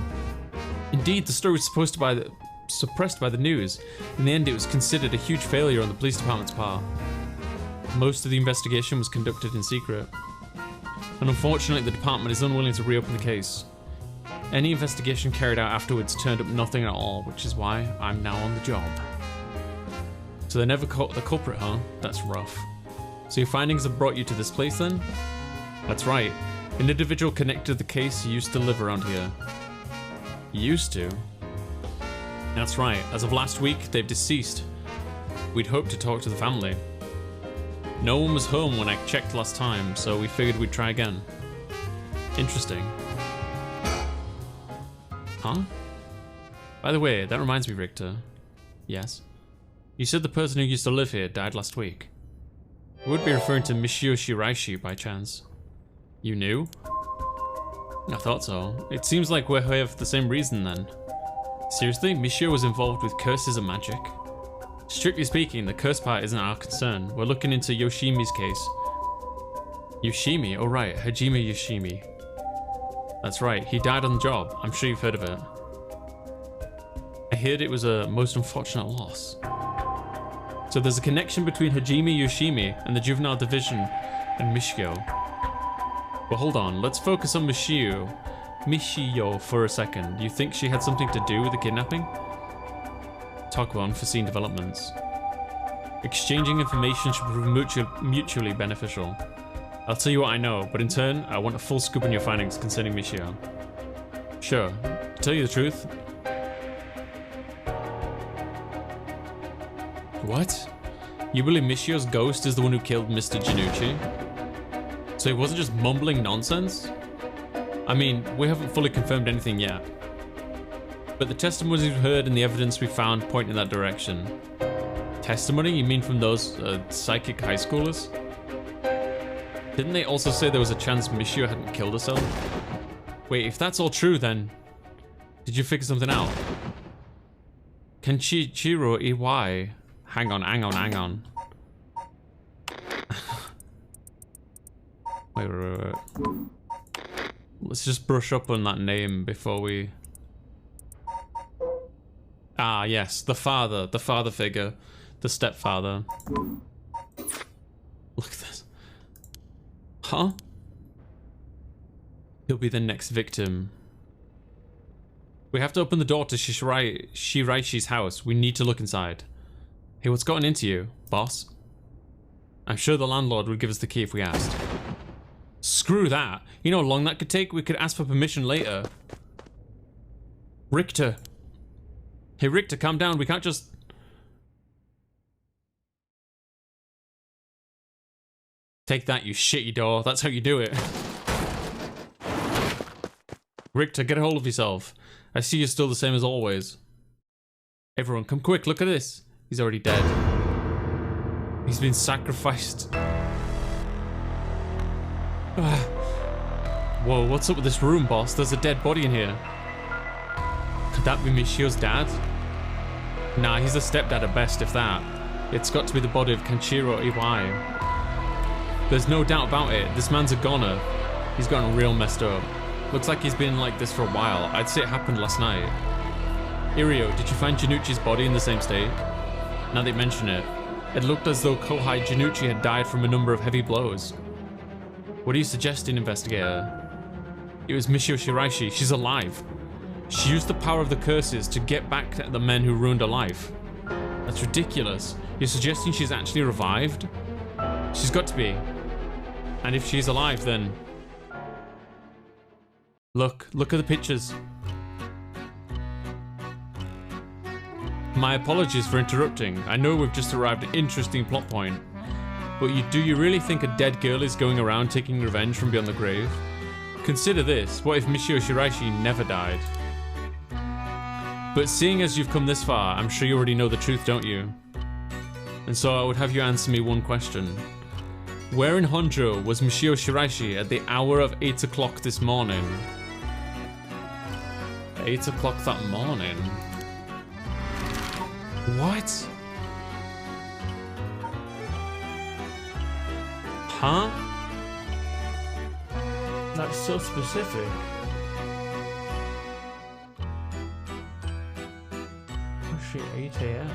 Indeed, the story was supposed to be suppressed by the news. In the end, it was considered a huge failure on the police department's part. Most of the investigation was conducted in secret. And unfortunately, the department is unwilling to reopen the case. Any investigation carried out afterwards turned up nothing at all, which is why I'm now on the job. So they never caught the culprit, huh? That's rough. So your findings have brought you to this place then? That's right. An individual connected to the case used to live around here. Used to? That's right. As of last week, they've deceased. We'd hoped to talk to the family. No one was home when I checked last time, so we figured we'd try again. Interesting. Huh? By the way, that reminds me, Richter. Yes? You said the person who used to live here died last week. You would be referring to Michio Shiraishi by chance. You knew? I thought so. It seems like we have the same reason then. Seriously? Michio was involved with curses and magic? Strictly speaking, the curse part isn't our concern. We're looking into Yoshimi's case. Yoshimi? Oh right, Hajime Yoshimi. That's right, he died on the job. I'm sure you've heard of it. I heard it was a most unfortunate loss. So there's a connection between Hajime Yoshimi and the Juvenile Division and Michio. Well, hold on, let's focus on Michio for a second. Do you think she had something to do with the kidnapping? Talk about unforeseen developments. Exchanging information should prove mutually beneficial. I'll tell you what I know, but in turn, I want a full scoop on your findings concerning Michio. Sure. To tell you the truth. What? You believe Michio's ghost is the one who killed Mr. Janucci? So he wasn't just mumbling nonsense? I mean, we haven't fully confirmed anything yet. But the testimonies we've heard and the evidence we found point in that direction. Testimony? You mean from those psychic high schoolers? Didn't they also say there was a chance Michio hadn't killed herself? Wait, if that's all true then... Did you figure something out? Kenshiro Iwai... Hang on. Wait. Let's just brush up on that name before we... Ah, yes, the father figure. The stepfather. Look at this. Huh? He'll be the next victim. We have to open the door to Shiraishi's house. We need to look inside. Hey, what's gotten into you, boss? I'm sure the landlord would give us the key if we asked. Screw that. You know how long that could take? We could ask for permission later. Richter. Hey, Richter, calm down. We can't just... Take that, you shitty door. That's how you do it. Richter, get a hold of yourself. I see you're still the same as always. Everyone, come quick, look at this. He's already dead. He's been sacrificed. Whoa, what's up with this room, boss? There's a dead body in here. Could that be Michio's dad? Nah, he's a stepdad at best, if that. It's got to be the body of Kanshiro Iwai. There's no doubt about it. This man's a goner. He's gotten real messed up. Looks like he's been like this for a while. I'd say it happened last night. Irio, did you find Janucci's body in the same state? Now that you mention it, it looked as though Kohai Janucci had died from a number of heavy blows. What are you suggesting, investigator? It was Michio Shiraishi. She's alive. She used the power of the curses to get back at the men who ruined her life. That's ridiculous. You're suggesting she's actually revived? She's got to be. And if she's alive, then... Look at the pictures. My apologies for interrupting. I know we've just arrived at an interesting plot point. But do you really think a dead girl is going around taking revenge from beyond the grave? Consider this. What if Michio Shiraishi never died? But seeing as you've come this far, I'm sure you already know the truth, don't you? And so I would have you answer me one question. Where in Honjo was Michio Shiraishi at the hour of 8 o'clock this morning? 8 o'clock that morning? What? Huh? That's so specific. Oh shit, 8 AM.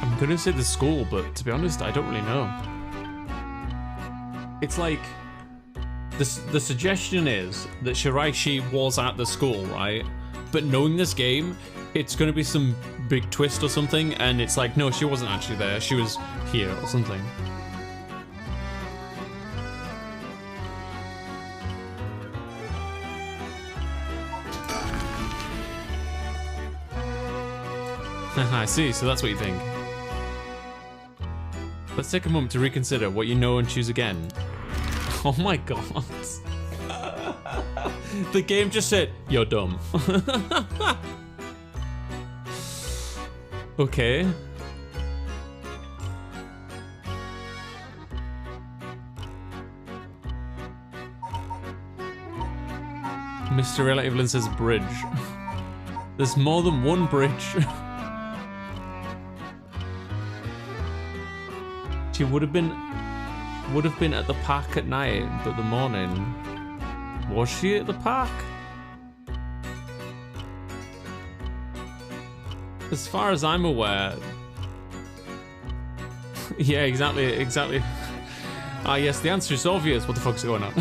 I'm gonna say the school, but to be honest, I don't really know. It's like the suggestion is that Shiraishi was at the school, right? But knowing this game, it's gonna be some big twist or something, and it's like, no, she wasn't actually there. She was here or something. I see, so that's what you think. Let's take a moment to reconsider what you know and choose again. Oh my god. The game just said, you're dumb. Okay. Mr. Relative says bridge. There's more than one bridge. She would have been at the park at night, but the morning. Was she at the park? As far as I'm aware. Yeah, exactly. Ah, yes, the answer is obvious. What the fuck's going on?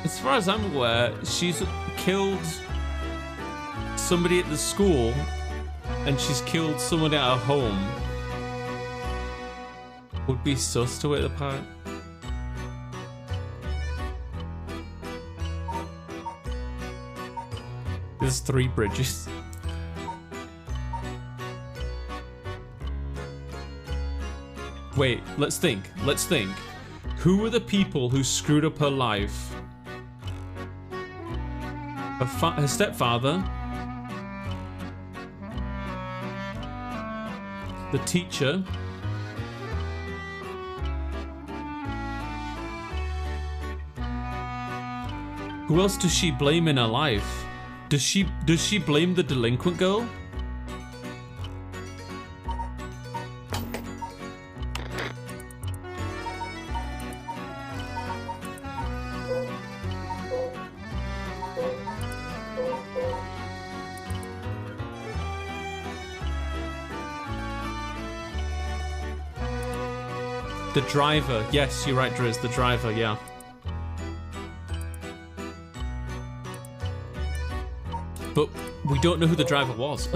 As far as I'm aware, she's killed somebody at the school. And she's killed someone at her home. Would be sus to it apart. There's 3 bridges. Wait, let's think. Who were the people who screwed up her life? Her stepfather? The teacher. Who else does she blame in her life? Does she blame the delinquent girl? The driver. Yes, you're right, Driz. The driver, yeah. But we don't know who the driver was.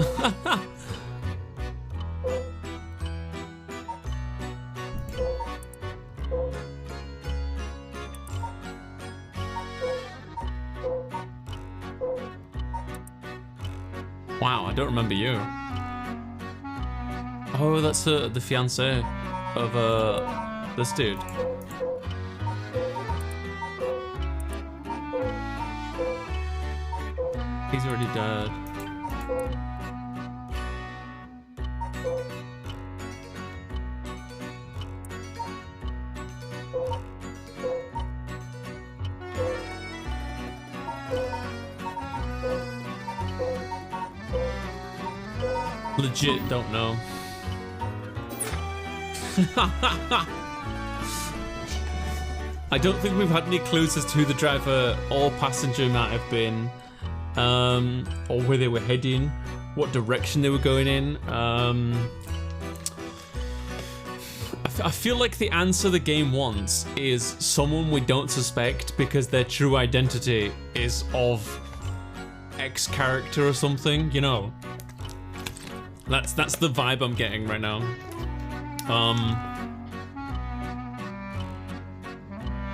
Wow, I don't remember you. Oh, that's the fiancé of this dude. He's already dead. Legit don't know. I don't think we've had any clues as to who the driver or passenger might have been, or where they were heading, what direction they were going in. I feel like the answer the game wants is someone we don't suspect because their true identity is of X character or something, you know. That's the vibe I'm getting right now.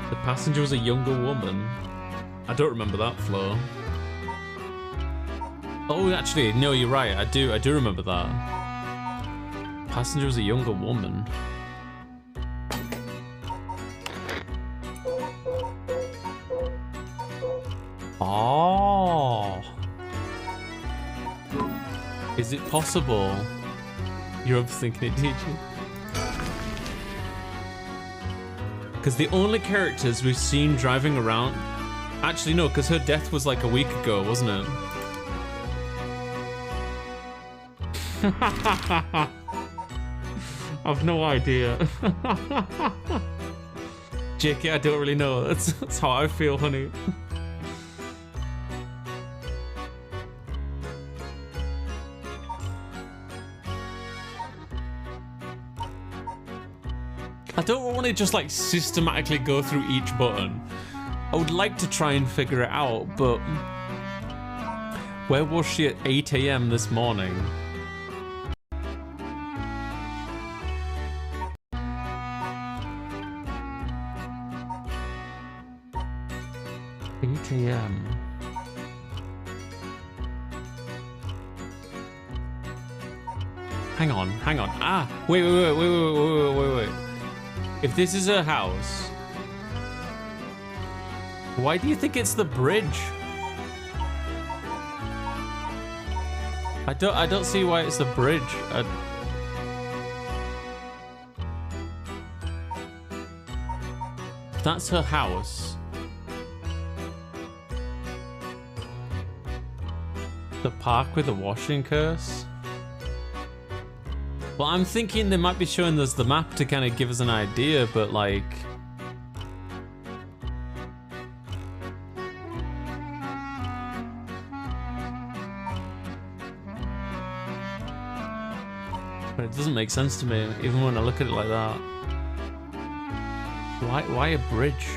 The passenger was a younger woman. I don't remember that flow. Oh, actually, no, you're right. I do remember that. Passenger was a younger woman. Oh. Is it possible? You're overthinking it, did you? Because the only characters we've seen driving around... Actually, no, because her death was like a week ago, wasn't it? I've no idea. JK, I don't really know. That's how I feel, honey. I don't want to just like systematically go through each button. I would like to try and figure it out, but where was she at 8 AM this morning? Hang on. Ah, wait. If this is her house, why do you think it's the bridge? I don't see why it's the bridge. That's her house. The park with the washing curse? Well, I'm thinking they might be showing us the map to kind of give us an idea, but like... But it doesn't make sense to me, even when I look at it like that. Why a bridge?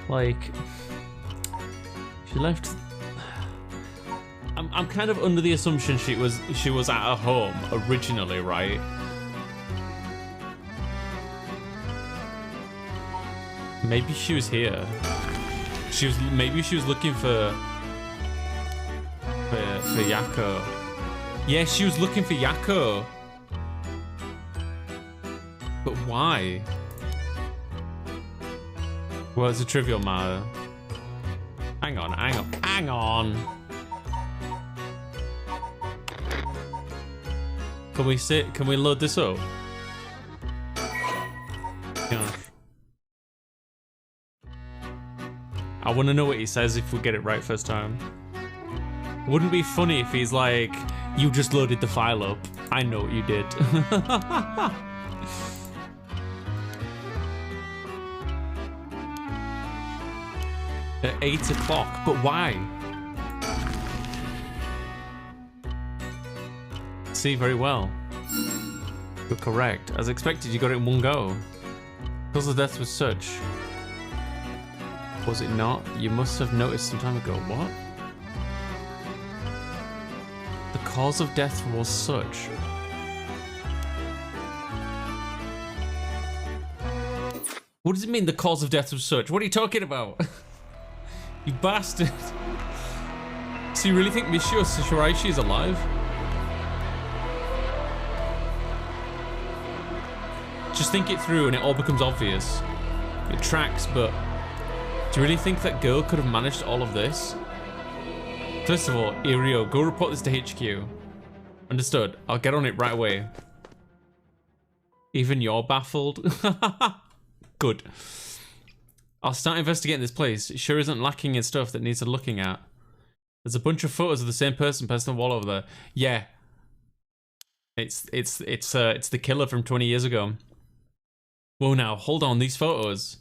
Like... She left... I'm kind of under the assumption she was at her home originally, right? Maybe she was here. Maybe she was looking for Yako. Yeah, she was looking for Yako. But why? Well, it's a trivial matter. Hang on. Can we load this up? Gosh. I want to know what he says if we get it right first time. Wouldn't be funny if he's like, you just loaded the file up. I know what you did. At 8 o'clock, but why? See, very well. You're correct. As expected, you got it in one go. Cause of death was such. Was it not? You must have noticed some time ago. What? The cause of death was such. What does it mean the cause of death was such? What are you talking about? You bastard. So you really think Michio Shiraishi is alive? Just think it through and it all becomes obvious. It tracks, but do you really think that girl could have managed all of this? First of all, Irio, go report this to HQ. Understood. I'll get on it right away. Even you're baffled? Good. I'll start investigating this place. It sure isn't lacking in stuff that needs looking at. There's a bunch of photos of the same person pasted on the wall over there. Yeah. It's the killer from 20 years ago. Whoa, now, hold on, these photos.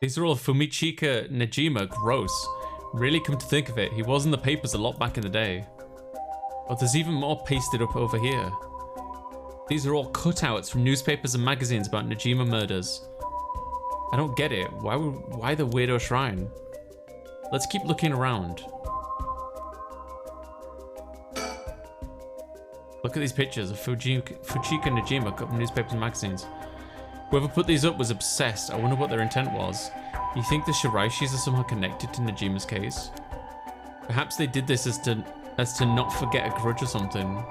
These are all Fumichika Najima. Gross. Really, come to think of it, he was in the papers a lot back in the day. But there's even more pasted up over here. These are all cutouts from newspapers and magazines about Najima murders. I don't get it. Why the weirdo shrine? Let's keep looking around. Look at these pictures of Fuchika Najima cut from newspapers and magazines. Whoever put these up was obsessed. I wonder what their intent was. You think the Shiraishis are somehow connected to Najima's case? Perhaps they did this as to not forget a grudge or something.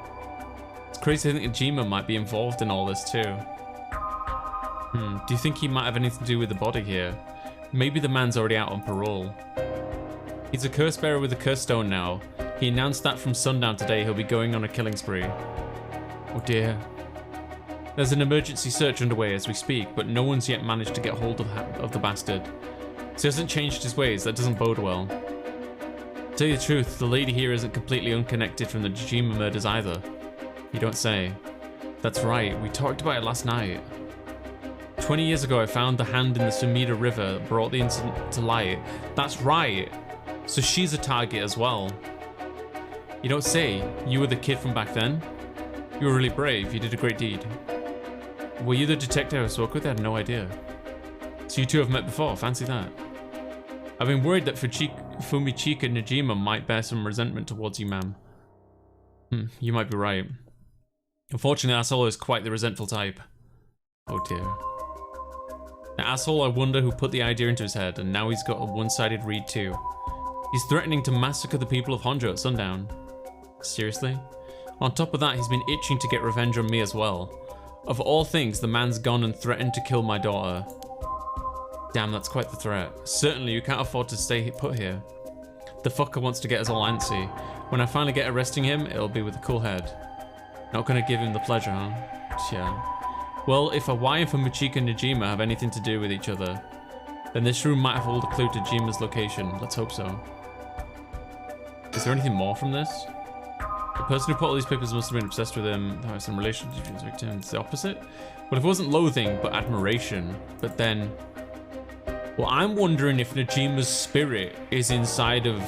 It's crazy to think Najima might be involved in all this too. Do you think he might have anything to do with the body here? Maybe the man's already out on parole. He's a curse bearer with a curse stone now. He announced that from sundown today he'll be going on a killing spree. Oh dear. There's an emergency search underway as we speak, but no one's yet managed to get hold of the bastard. So he hasn't changed his ways, that doesn't bode well. To tell you the truth, the lady here isn't completely unconnected from the Najima murders either. You don't say. That's right, we talked about it last night. 20 years ago I found the hand in the Sumida River that brought the incident to light. That's right! So she's a target as well. You don't say. You were the kid from back then? You were really brave, you did a great deed. Were you the detective I spoke with? I had no idea. So you two have met before, fancy that. I've been worried that Fumichika Najima might bear some resentment towards you, ma'am. You might be right. Unfortunately, asshole is quite the resentful type. Oh dear. The asshole, I wonder who put the idea into his head, and now he's got a one-sided read too. He's threatening to massacre the people of Honjo at sundown. Seriously? On top of that, he's been itching to get revenge on me as well. Of all things, the man's gone and threatened to kill my daughter. Damn, that's quite the threat. Certainly, you can't afford to stay put here. The fucker wants to get us all antsy. When I finally get arresting him, it'll be with a cool head. Not gonna give him the pleasure, huh? Yeah. Well, if Hawaii and Fumichika Najima have anything to do with each other, then this room might have hold a clue to Jima's location. Let's hope so. Is there anything more from this? The person who put all these papers must have been obsessed with him. There was some relation to his victim. It's the opposite. Well, if it wasn't loathing, but admiration. But then... Well, I'm wondering if Najima's spirit is inside of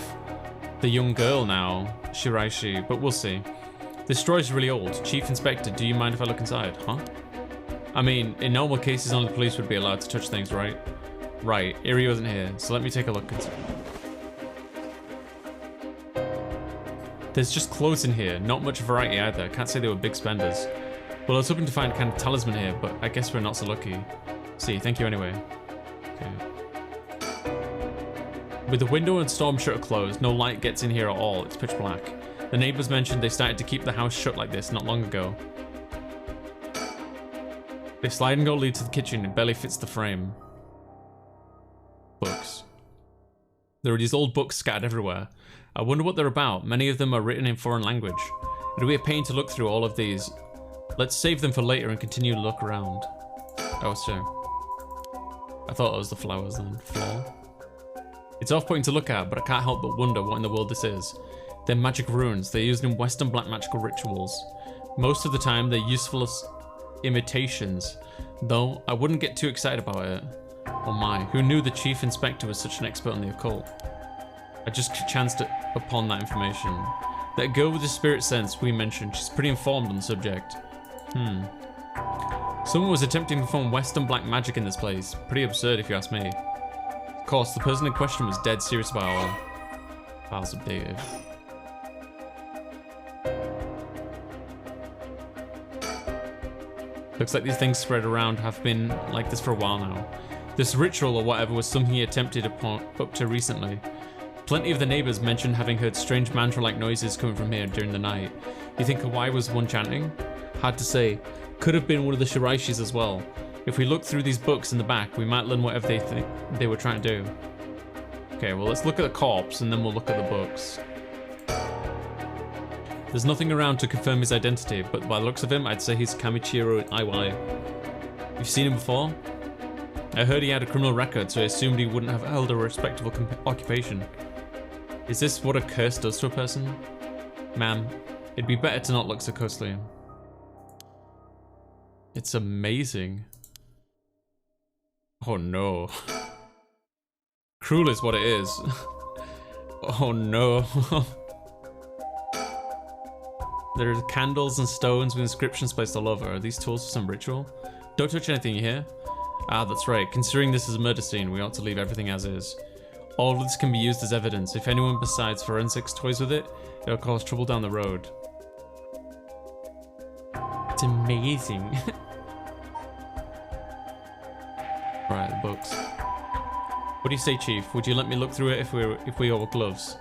the young girl now, Shiraishi, but we'll see. This drawer is really old. Chief Inspector, do you mind if I look inside? Huh? I mean, in normal cases, only the police would be allowed to touch things, right? Right, Irio isn't here, so let me take a look. There's just clothes in here, not much variety either. I can't say they were big spenders. Well, I was hoping to find a kind of talisman here, but I guess we're not so lucky. See, thank you anyway. Okay. With the window and storm shutter closed, no light gets in here at all. It's pitch black. The neighbors mentioned they started to keep the house shut like this not long ago. The sliding door leads to the kitchen. It barely fits the frame. Books. There are these old books scattered everywhere. I wonder what they're about. Many of them are written in foreign language. It'll be a pain to look through all of these. Let's save them for later and continue to look around. Oh, sure. I thought it was the flowers then. Floor. It's off-putting to look at, but I can't help but wonder what in the world this is. They're magic runes. They're used in Western black magical rituals. Most of the time, they're useful as imitations, though I wouldn't get too excited about it. Oh my, who knew the Chief Inspector was such an expert on the occult? I just chanced upon that information. That girl with the spirit sense we mentioned, she's pretty informed on the subject. Someone was attempting to perform Western black magic in this place. Pretty absurd if you ask me. Of course, the person in question was dead serious about it all. Files updated. Looks like these things spread around have been like this for a while now. This ritual or whatever was something he attempted upon up to recently. Plenty of the neighbors mentioned having heard strange mantra-like noises coming from here during the night. You think Hawaii was one chanting? Hard to say. Could have been one of the Shiraishis as well. If we look through these books in the back, we might learn whatever they think they were trying to do. Okay, well let's look at the corpse and then we'll look at the books. There's nothing around to confirm his identity, but by the looks of him, I'd say he's Kamichiro Iwai. You've seen him before? I heard he had a criminal record, so I assumed he wouldn't have held a respectable occupation. Is this what a curse does to a person? Ma'am, it'd be better to not look so closely. It's amazing. Oh no. Cruel is what it is. Oh no. There are candles and stones with inscriptions placed all over. Are these tools for some ritual? Don't touch anything, you hear? Ah, that's right. Considering this is a murder scene, we ought to leave everything as is. All of this can be used as evidence. If anyone besides forensics toys with it, it'll cause trouble down the road. It's amazing. Right, the books. What do you say, Chief? Would you let me look through it if we wore gloves?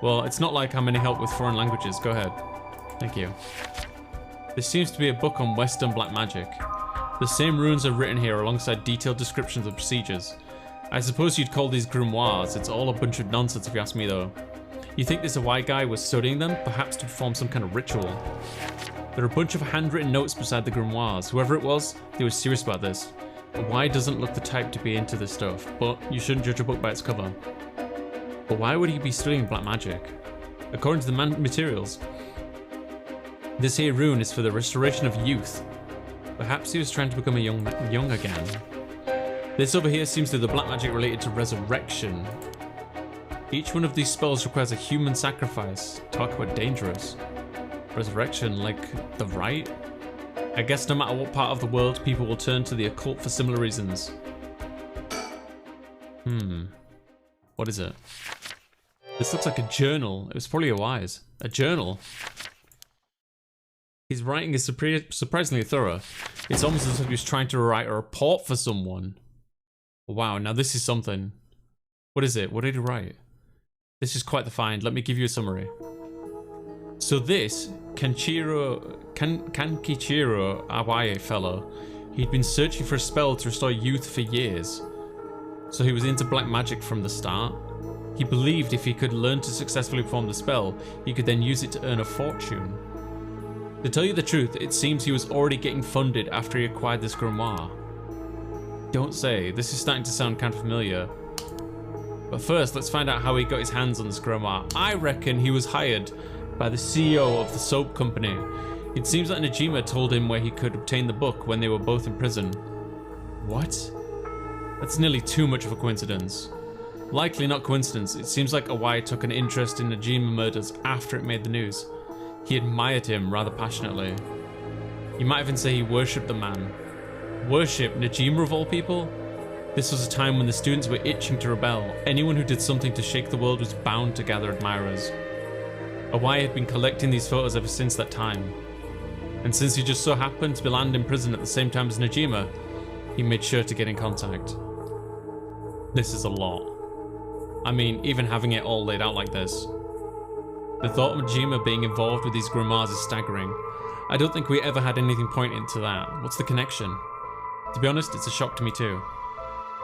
Well, it's not like I'm any help with foreign languages. Go ahead. Thank you. This seems to be a book on Western black magic. The same runes are written here alongside detailed descriptions of procedures. I suppose you'd call these grimoires. It's all a bunch of nonsense if you ask me though. You think this Hawaii guy was studying them, perhaps to perform some kind of ritual? There are a bunch of handwritten notes beside the grimoires. Whoever it was, they were serious about this. Hawaii doesn't look the type to be into this stuff, but you shouldn't judge a book by its cover. But why would he be studying black magic? According to the materials, this here rune is for the restoration of youth. Perhaps he was trying to become a young again. This over here seems to be the black magic related to resurrection. Each one of these spells requires a human sacrifice. Talk about dangerous. Resurrection, like the rite? I guess no matter what part of the world, people will turn to the occult for similar reasons. What is it? This looks like a journal. It was probably a wise. A journal. His writing is surprisingly thorough. It's almost as if he was trying to write a report for someone. Wow, now this is something. What is it? What did he write? This is quite the find. Let me give you a summary. So this Kankichiro Awaye fellow, he'd been searching for a spell to restore youth for years. So he was into black magic from the start. He believed if he could learn to successfully perform the spell, he could then use it to earn a fortune. To tell you the truth, it seems he was already getting funded after he acquired this grimoire. Don't say, this is starting to sound kind of familiar. But first, let's find out how he got his hands on this grimoire. I reckon he was hired by the CEO of the soap company. It seems that Najima told him where he could obtain the book when they were both in prison. What? That's nearly too much of a coincidence. Likely not coincidence, it seems like Awai took an interest in Najima murders after it made the news. He admired him rather passionately. You might even say he worshipped the man. Worship Najima of all people? This was a time when the students were itching to rebel. Anyone who did something to shake the world was bound to gather admirers. Awai had been collecting these photos ever since that time. And since he just so happened to be landed in prison at the same time as Najima, he made sure to get in contact. This is a lot. I mean, even having it all laid out like this. The thought of Najima being involved with these grimoires is staggering. I don't think we ever had anything pointing to that. What's the connection? To be honest, it's a shock to me too.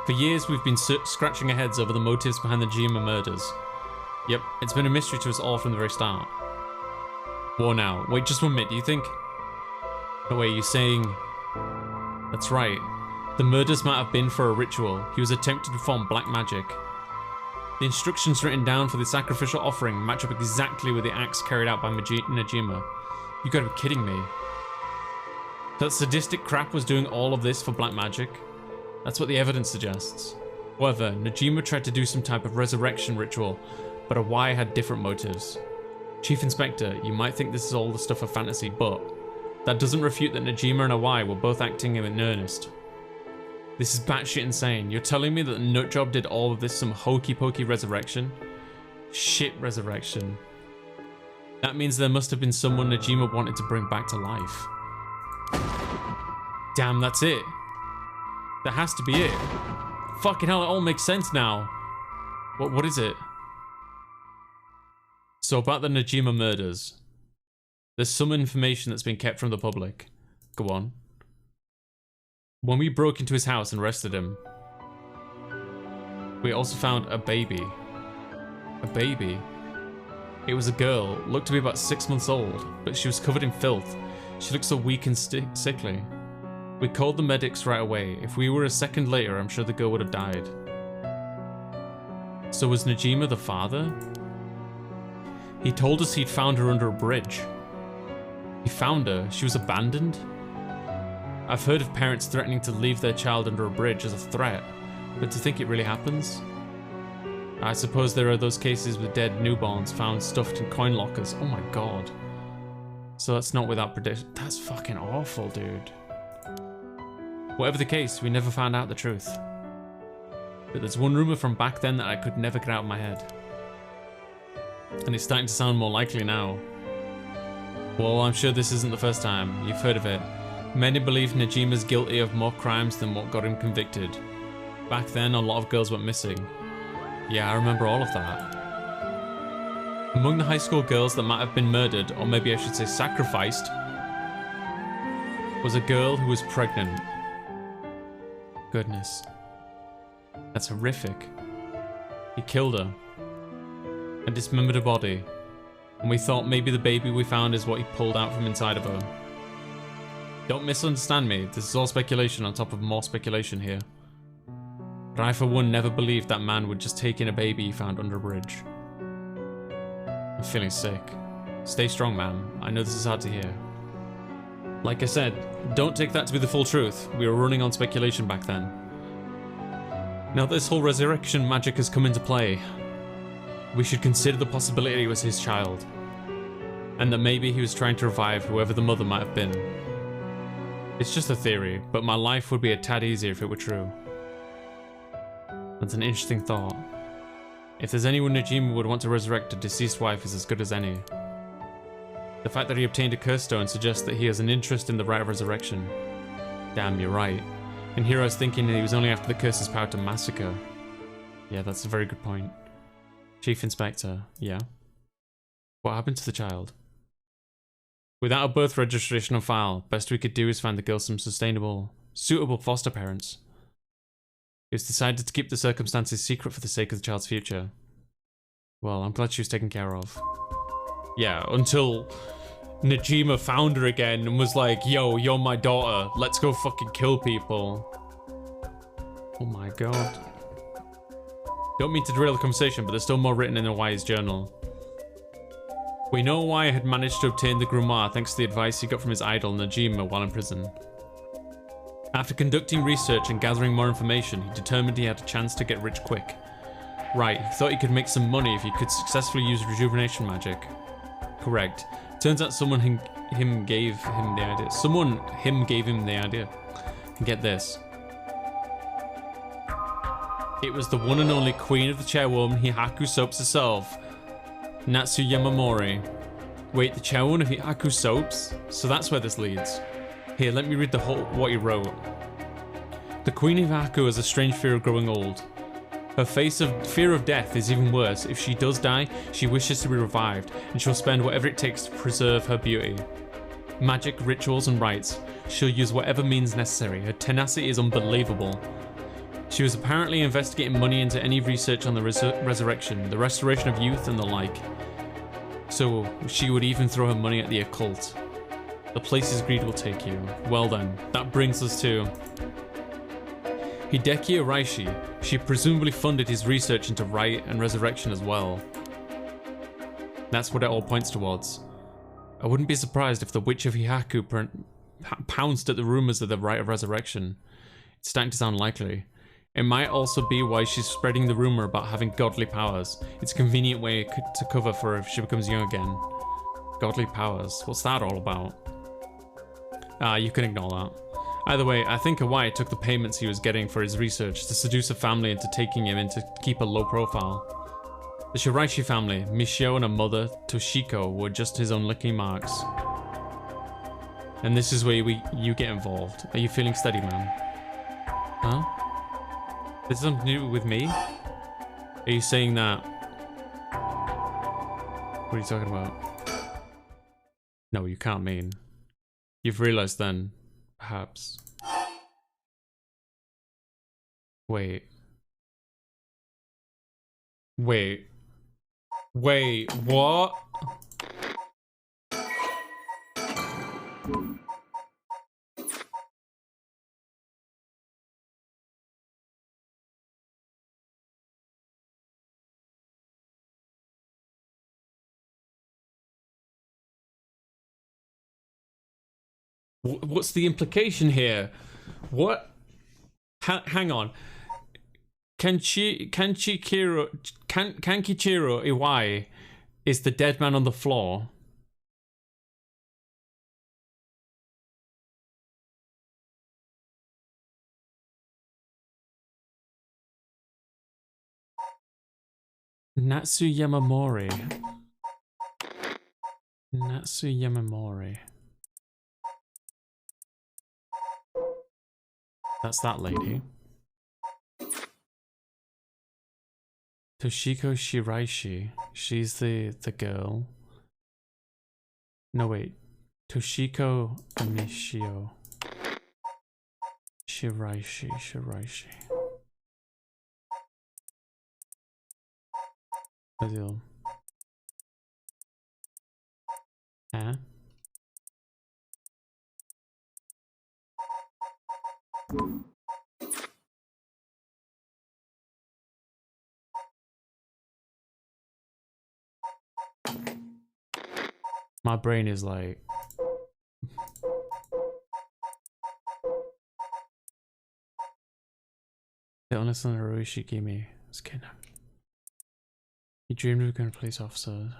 For years we've been scratching our heads over the motives behind the Najima murders. Yep, it's been a mystery to us all from the very start. Whoa now, wait just 1 minute, do you think? No way, you're saying... That's right. The murders might have been for a ritual. He was attempting to perform black magic. The instructions written down for the sacrificial offering match up exactly with the acts carried out by Najima. You gotta be kidding me. That sadistic crap was doing all of this for black magic? That's what the evidence suggests. However, Najima tried to do some type of resurrection ritual, but Awai had different motives. Chief Inspector, you might think this is all the stuff of fantasy, but that doesn't refute that Najima and Awai were both acting in earnest. This is batshit insane. You're telling me that the nutjob did all of this some hokey-pokey resurrection? Shit resurrection. That means there must have been someone Najima wanted to bring back to life. Damn, that's it. That has to be it. Fucking hell, it all makes sense now. What is it? So about the Najima murders. There's some information that's been kept from the public. Go on. When we broke into his house and arrested him, we also found a baby. A baby? It was a girl, looked to be about 6 months old, but she was covered in filth. She looked so weak and sickly. We called the medics right away. If we were a second later, I'm sure the girl would have died. So was Najima the father? He told us he'd found her under a bridge. He found her. She was abandoned. I've heard of parents threatening to leave their child under a bridge as a threat, but to think it really happens? I suppose there are those cases with dead newborns found stuffed in coin lockers. Oh my god. So that's not without prediction. That's fucking awful, dude. Whatever the case, we never found out the truth. But there's one rumor from back then that I could never get out of my head. And it's starting to sound more likely now. Well, I'm sure this isn't the first time. You've heard of it. Many believe Najima's guilty of more crimes than what got him convicted. Back then, a lot of girls went missing. Yeah, I remember all of that. Among the high school girls that might have been murdered, or maybe I should say sacrificed, was a girl who was pregnant. Goodness. That's horrific. He killed her and dismembered her body, and we thought maybe the baby we found is what he pulled out from inside of her. Don't misunderstand me, this is all speculation on top of more speculation here. But I for one never believed that man would just take in a baby he found under a bridge. I'm feeling sick. Stay strong, man. I know this is hard to hear. Like I said, don't take that to be the full truth. We were running on speculation back then. Now this whole resurrection magic has come into play. We should consider the possibility it was his child. And that maybe he was trying to revive whoever the mother might have been. It's just a theory, but my life would be a tad easier if it were true. That's an interesting thought. If there's anyone Najima would want to resurrect a deceased wife is as good as any. The fact that he obtained a curse stone suggests that he has an interest in the right of resurrection. Damn, you're right. And here I was thinking that he was only after the curse's power to massacre. Yeah, that's a very good point. Chief Inspector, yeah? What happened to the child? Without a birth registration on file, best we could do is find the girl some suitable foster parents. It was decided to keep the circumstances secret for the sake of the child's future. Well, I'm glad she was taken care of. Yeah, until Najima found her again and was like, yo, you're my daughter, let's go fucking kill people. Oh my god. Don't mean to derail the conversation, but there's still more written in Awai's journal. We know Awai had managed to obtain the grimoire thanks to the advice he got from his idol Najima while in prison. After conducting research and gathering more information, he determined he had a chance to get rich quick. Right, he thought he could make some money if he could successfully use rejuvenation magic. Correct. Turns out someone gave him the idea. Someone gave him the idea. And get this. It was the one and only queen of the chairwoman Hihaku Soaps herself, Natsu Yamamori. Wait, the chairwoman of Hihaku Soaps? So that's where this leads. Here, let me read what he wrote. The Queen of Hihaku has a strange fear of growing old. Her fear of death is even worse. If she does die, she wishes to be revived, and she'll spend whatever it takes to preserve her beauty. Magic, rituals, and rites. She'll use whatever means necessary. Her tenacity is unbelievable. She was apparently investigating money into any research on the resurrection, the restoration of youth, and the like. So she would even throw her money at the occult. The places greed will take you. Well then, that brings us to Hideki Araishi. She presumably funded his research into right and resurrection as well. That's what it all points towards. I wouldn't be surprised if the Witch of Hihaku pounced at the rumors of the rite of resurrection. It's starting to sound likely. It might also be why she's spreading the rumor about having godly powers. It's a convenient way to cover for if she becomes young again. Godly powers. What's that all about? You can ignore that. Either way, I think Hawaii took the payments he was getting for his research to seduce a family into taking him in to keep a low profile. The Shiraishi family, Michio and her mother, Toshiko, were just his unlucky marks. And this is where you get involved. Are you feeling steady, man? Huh? This is something to do with me? Are you saying that? What are you talking about? No, you can't mean. You've realized then, perhaps. Wait. Wait. Wait, what? What's the implication here? What? Hang on. Kankichiro Iwai is the dead man on the floor. Natsu Yamamori. Natsu Yamamori. That's that lady. Toshiko Shiraishi. She's the girl. No, wait. Toshiko Amishio. Shiraishi. Adil. Huh? My brain is like... The honest and Haruishi Kimi was kidnapped. He dreamed of becoming a police officer.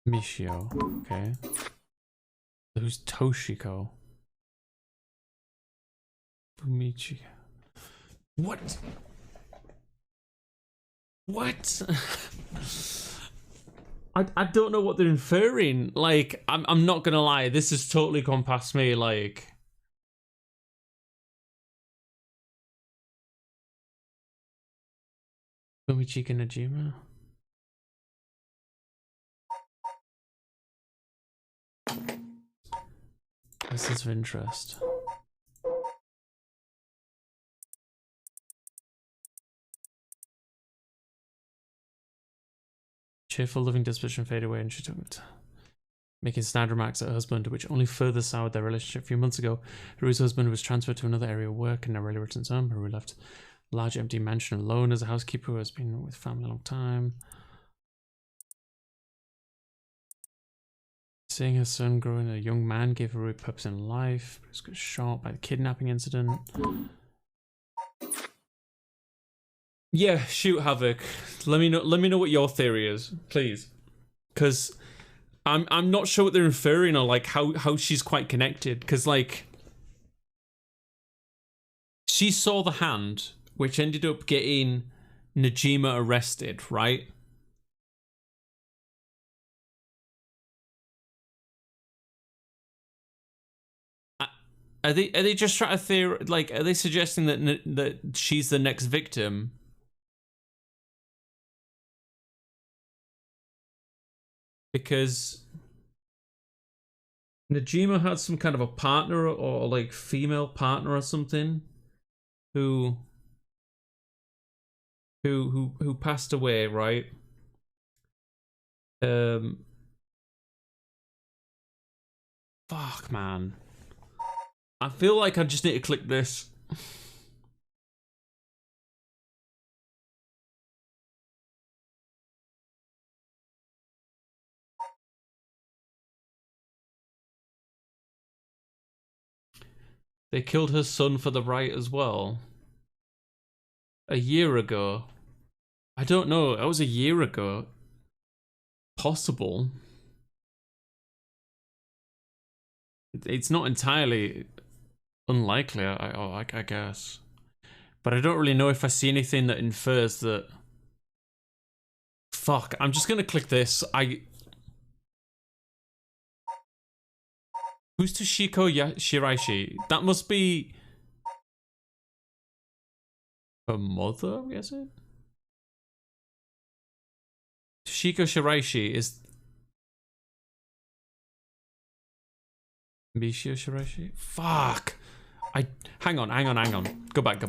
Michio, okay. Who's Toshiko? Fumichi. What? What? I don't know what they're inferring. Like, I'm not gonna lie, this has totally gone past me, like... Fumichika Najima? This is of interest. Cheerful, loving disposition fade away, and she took it. Making snide remarks at her husband, which only further soured their relationship. A few months ago, Haru's husband was transferred to another area of work and never really returned home. Haru left a large empty mansion alone as a housekeeper who has been with family a long time. Seeing her son grow into a young man gave Haru purpose in life, but he was got shot by the kidnapping incident. Yeah, shoot, Havoc. Let me know what your theory is, please. Because I'm not sure what they're inferring or like how she's quite connected. Because like she saw the hand, which ended up getting Najima arrested, right? Are they just trying to are they suggesting that she's the next victim? Because Najima had some kind of a partner or like female partner or something who passed away, right? Fuck, man. I feel like I just need to click this. They killed her son for the right as well. A year ago. I don't know. That was a year ago. Possible. It's not entirely unlikely, I guess. But I don't really know if I see anything that infers that... Fuck, I'm just gonna click this. Who's Toshiko Shiraishi? That must be... her mother, I'm guessing? Toshiko Shiraishi is... Mishio Shiraishi? Fuck! Hang on. Go back.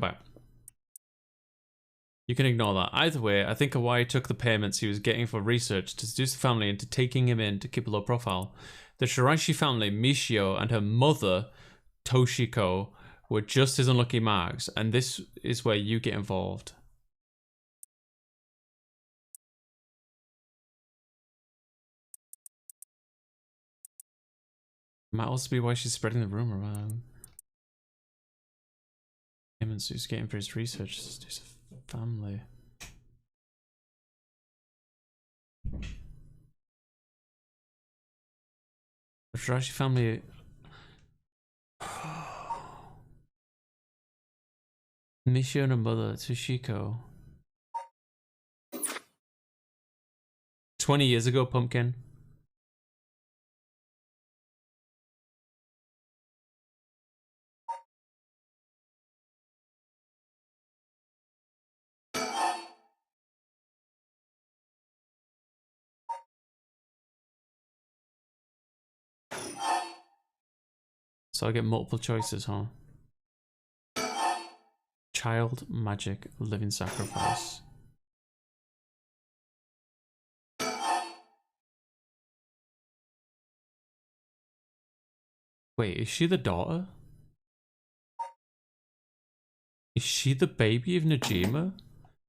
You can ignore that. Either way, I think Hawaii took the payments he was getting for research to seduce the family into taking him in to keep a low profile. The Shiraishi family, Mishio, and her mother, Toshiko, were just his unlucky marks, and this is where you get involved. Might also be why she's spreading the rumor around. Payments he's getting for his research to seduce a family. The Shiraishi family... Mishio and her mother, Toshiko. 20 years ago, Pumpkin. So I get multiple choices, huh? Child, magic, living sacrifice. Wait, is she the daughter? Is she the baby of Najima?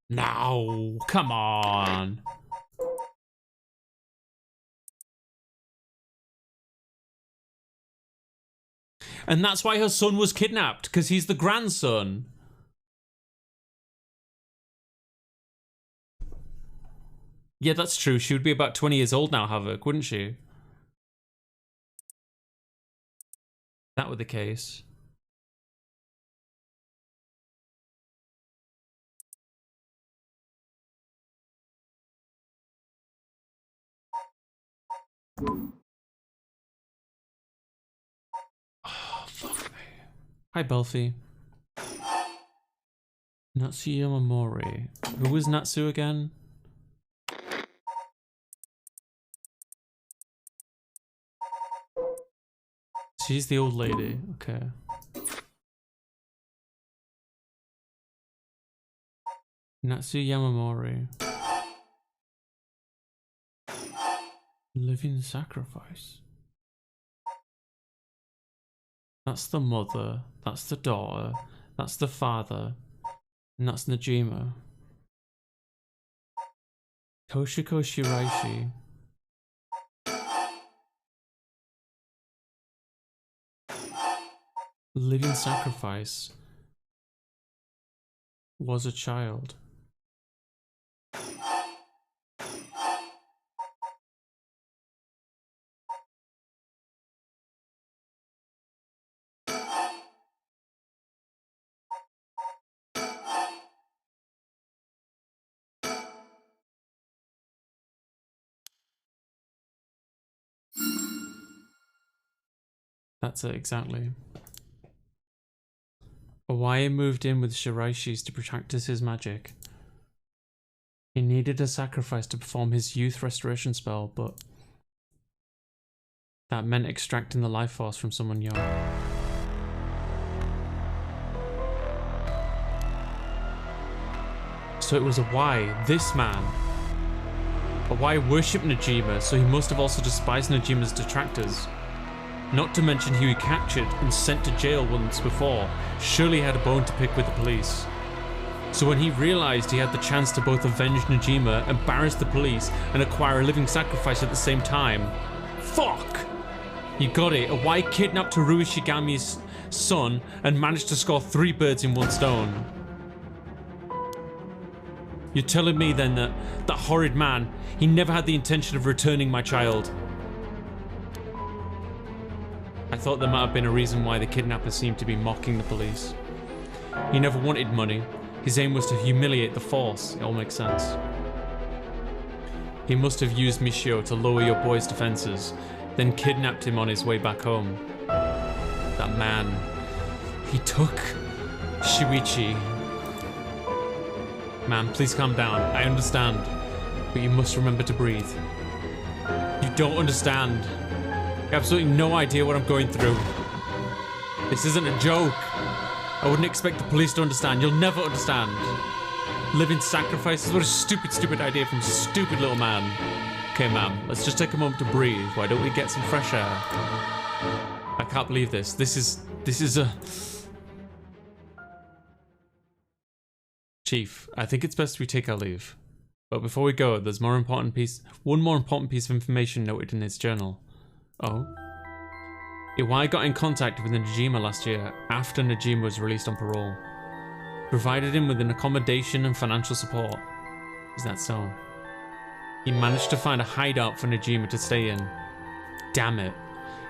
No, come on. And that's why her son was kidnapped, because he's the grandson. Yeah, that's true. She would be about 20 years old now, Havoc, wouldn't she? That were the case. Oh, fuck me. Hi, Belfi. Natsu Yamamori. Who was Natsu again? She's the old lady. Okay. Natsu Yamamori. Living sacrifice. That's the mother. That's the daughter. That's the father. And that's Najima. Toshiko Shiraishi. Living sacrifice was a child. That's it, exactly. Hawaii moved in with Shiraishis to practice his magic. He needed a sacrifice to perform his youth restoration spell, but that meant extracting the life force from someone young. So it was Hawaii, this man. Hawaii worshipped Najima, so he must have also despised Najima's detractors. Not to mention he was captured and sent to jail once before. Surely he had a bone to pick with the police. So when he realized he had the chance to both avenge Najima, embarrass the police, and acquire a living sacrifice at the same time, fuck! You got it. Hawaii kidnapped Haruhi Shigami's son, and managed to score 3 birds in 1 stone. You're telling me then that that horrid man, he never had the intention of returning my child? I thought there might have been a reason why the kidnapper seemed to be mocking the police. He never wanted money. His aim was to humiliate the force. It all makes sense. He must have used Michio to lower your boy's defenses, then kidnapped him on his way back home. That man, he took Shuichi. Man, please calm down. I understand, but you must remember to breathe. You don't understand. You have absolutely no idea what I'm going through. This isn't a joke. I wouldn't expect the police to understand. You'll never understand. Living sacrifices? What a stupid, stupid idea from a stupid little man. Okay, ma'am, let's just take a moment to breathe. Why don't we get some fresh air? I can't believe this. This is a... Chief, I think it's best we take our leave. But before we go, there's one more important piece of information noted in his journal. Oh? Iwai got in contact with Najima last year, after Najima was released on parole. Provided him with an accommodation and financial support. Is that so? He managed to find a hideout for Najima to stay in. Damn it.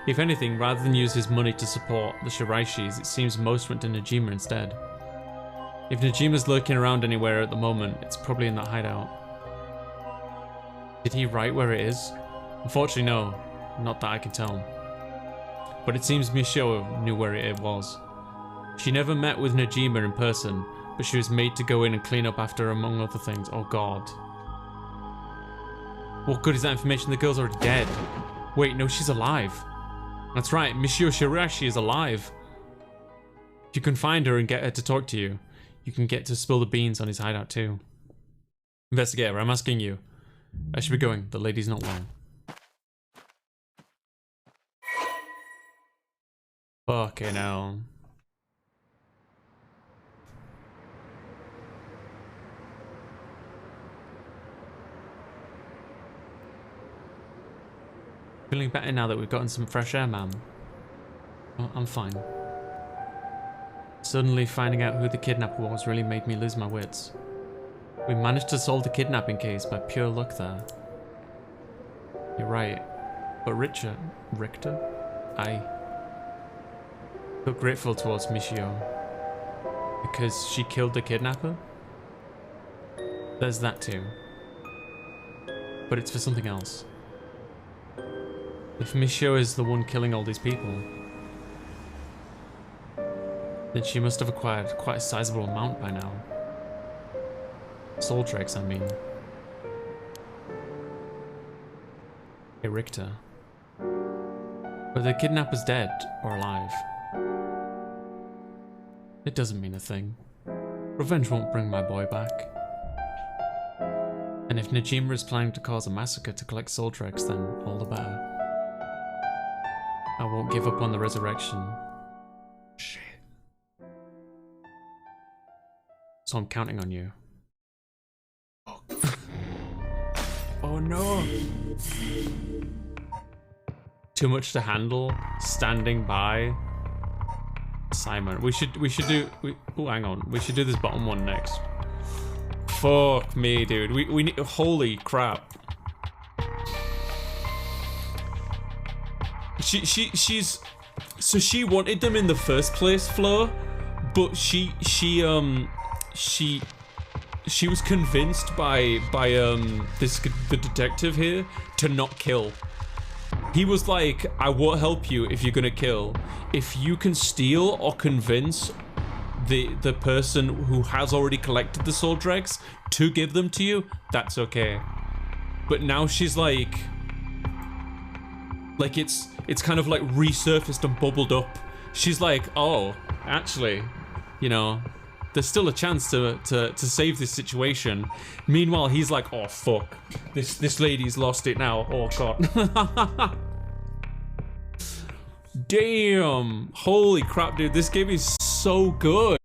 If anything, rather than use his money to support the Shiraishis, it seems most went to Najima instead. If Najima's lurking around anywhere at the moment, it's probably in that hideout. Did he write where it is? Unfortunately, no. Not that I can tell. But it seems Michio knew where it was. She never met with Najima in person, but she was made to go in and clean up after her, among other things. Oh god. What good is that information? The girl's already dead. Wait, no, she's alive. That's right, Michio Shirashi is alive. If you can find her and get her to talk to you, you can get to spill the beans on his hideout too. Investigator, I'm asking you. I should be going. The lady's not well. Fucking hell. Feeling better now that we've gotten some fresh air, ma'am. Oh, I'm fine. Suddenly finding out who the kidnapper was really made me lose my wits. We managed to solve the kidnapping case by pure luck there. You're right. But Richter? I feel grateful towards Michio. Because she killed the kidnapper? There's that too. But it's for something else. If Michio is the one killing all these people, then she must have acquired quite a sizable amount by now. Soul dregs, I mean. Hey, Richter. Whether the kidnapper's dead or alive, it doesn't mean a thing. Revenge won't bring my boy back. And if Najima is planning to cause a massacre to collect soul dregs, then all the better. I won't give up on the resurrection. Shit. So I'm counting on you. Oh, oh no! Too much to handle. Standing by. Simon, we should do. Oh, hang on. We should do this bottom one next. Fuck me, dude. We need. Holy crap. She's. So she wanted them in the first place, Flo, but she was convinced by the detective here to not kill. He was like, I won't help you if you're gonna kill. If you can steal or convince the person who has already collected the soul dregs to give them to you, that's okay. But now she's like it's kind of like resurfaced and bubbled up. She's like, oh, actually, you know, there's still a chance to save this situation. Meanwhile, he's like, oh fuck, this lady's lost it now. Oh god. Damn, holy crap, dude, this game is so good.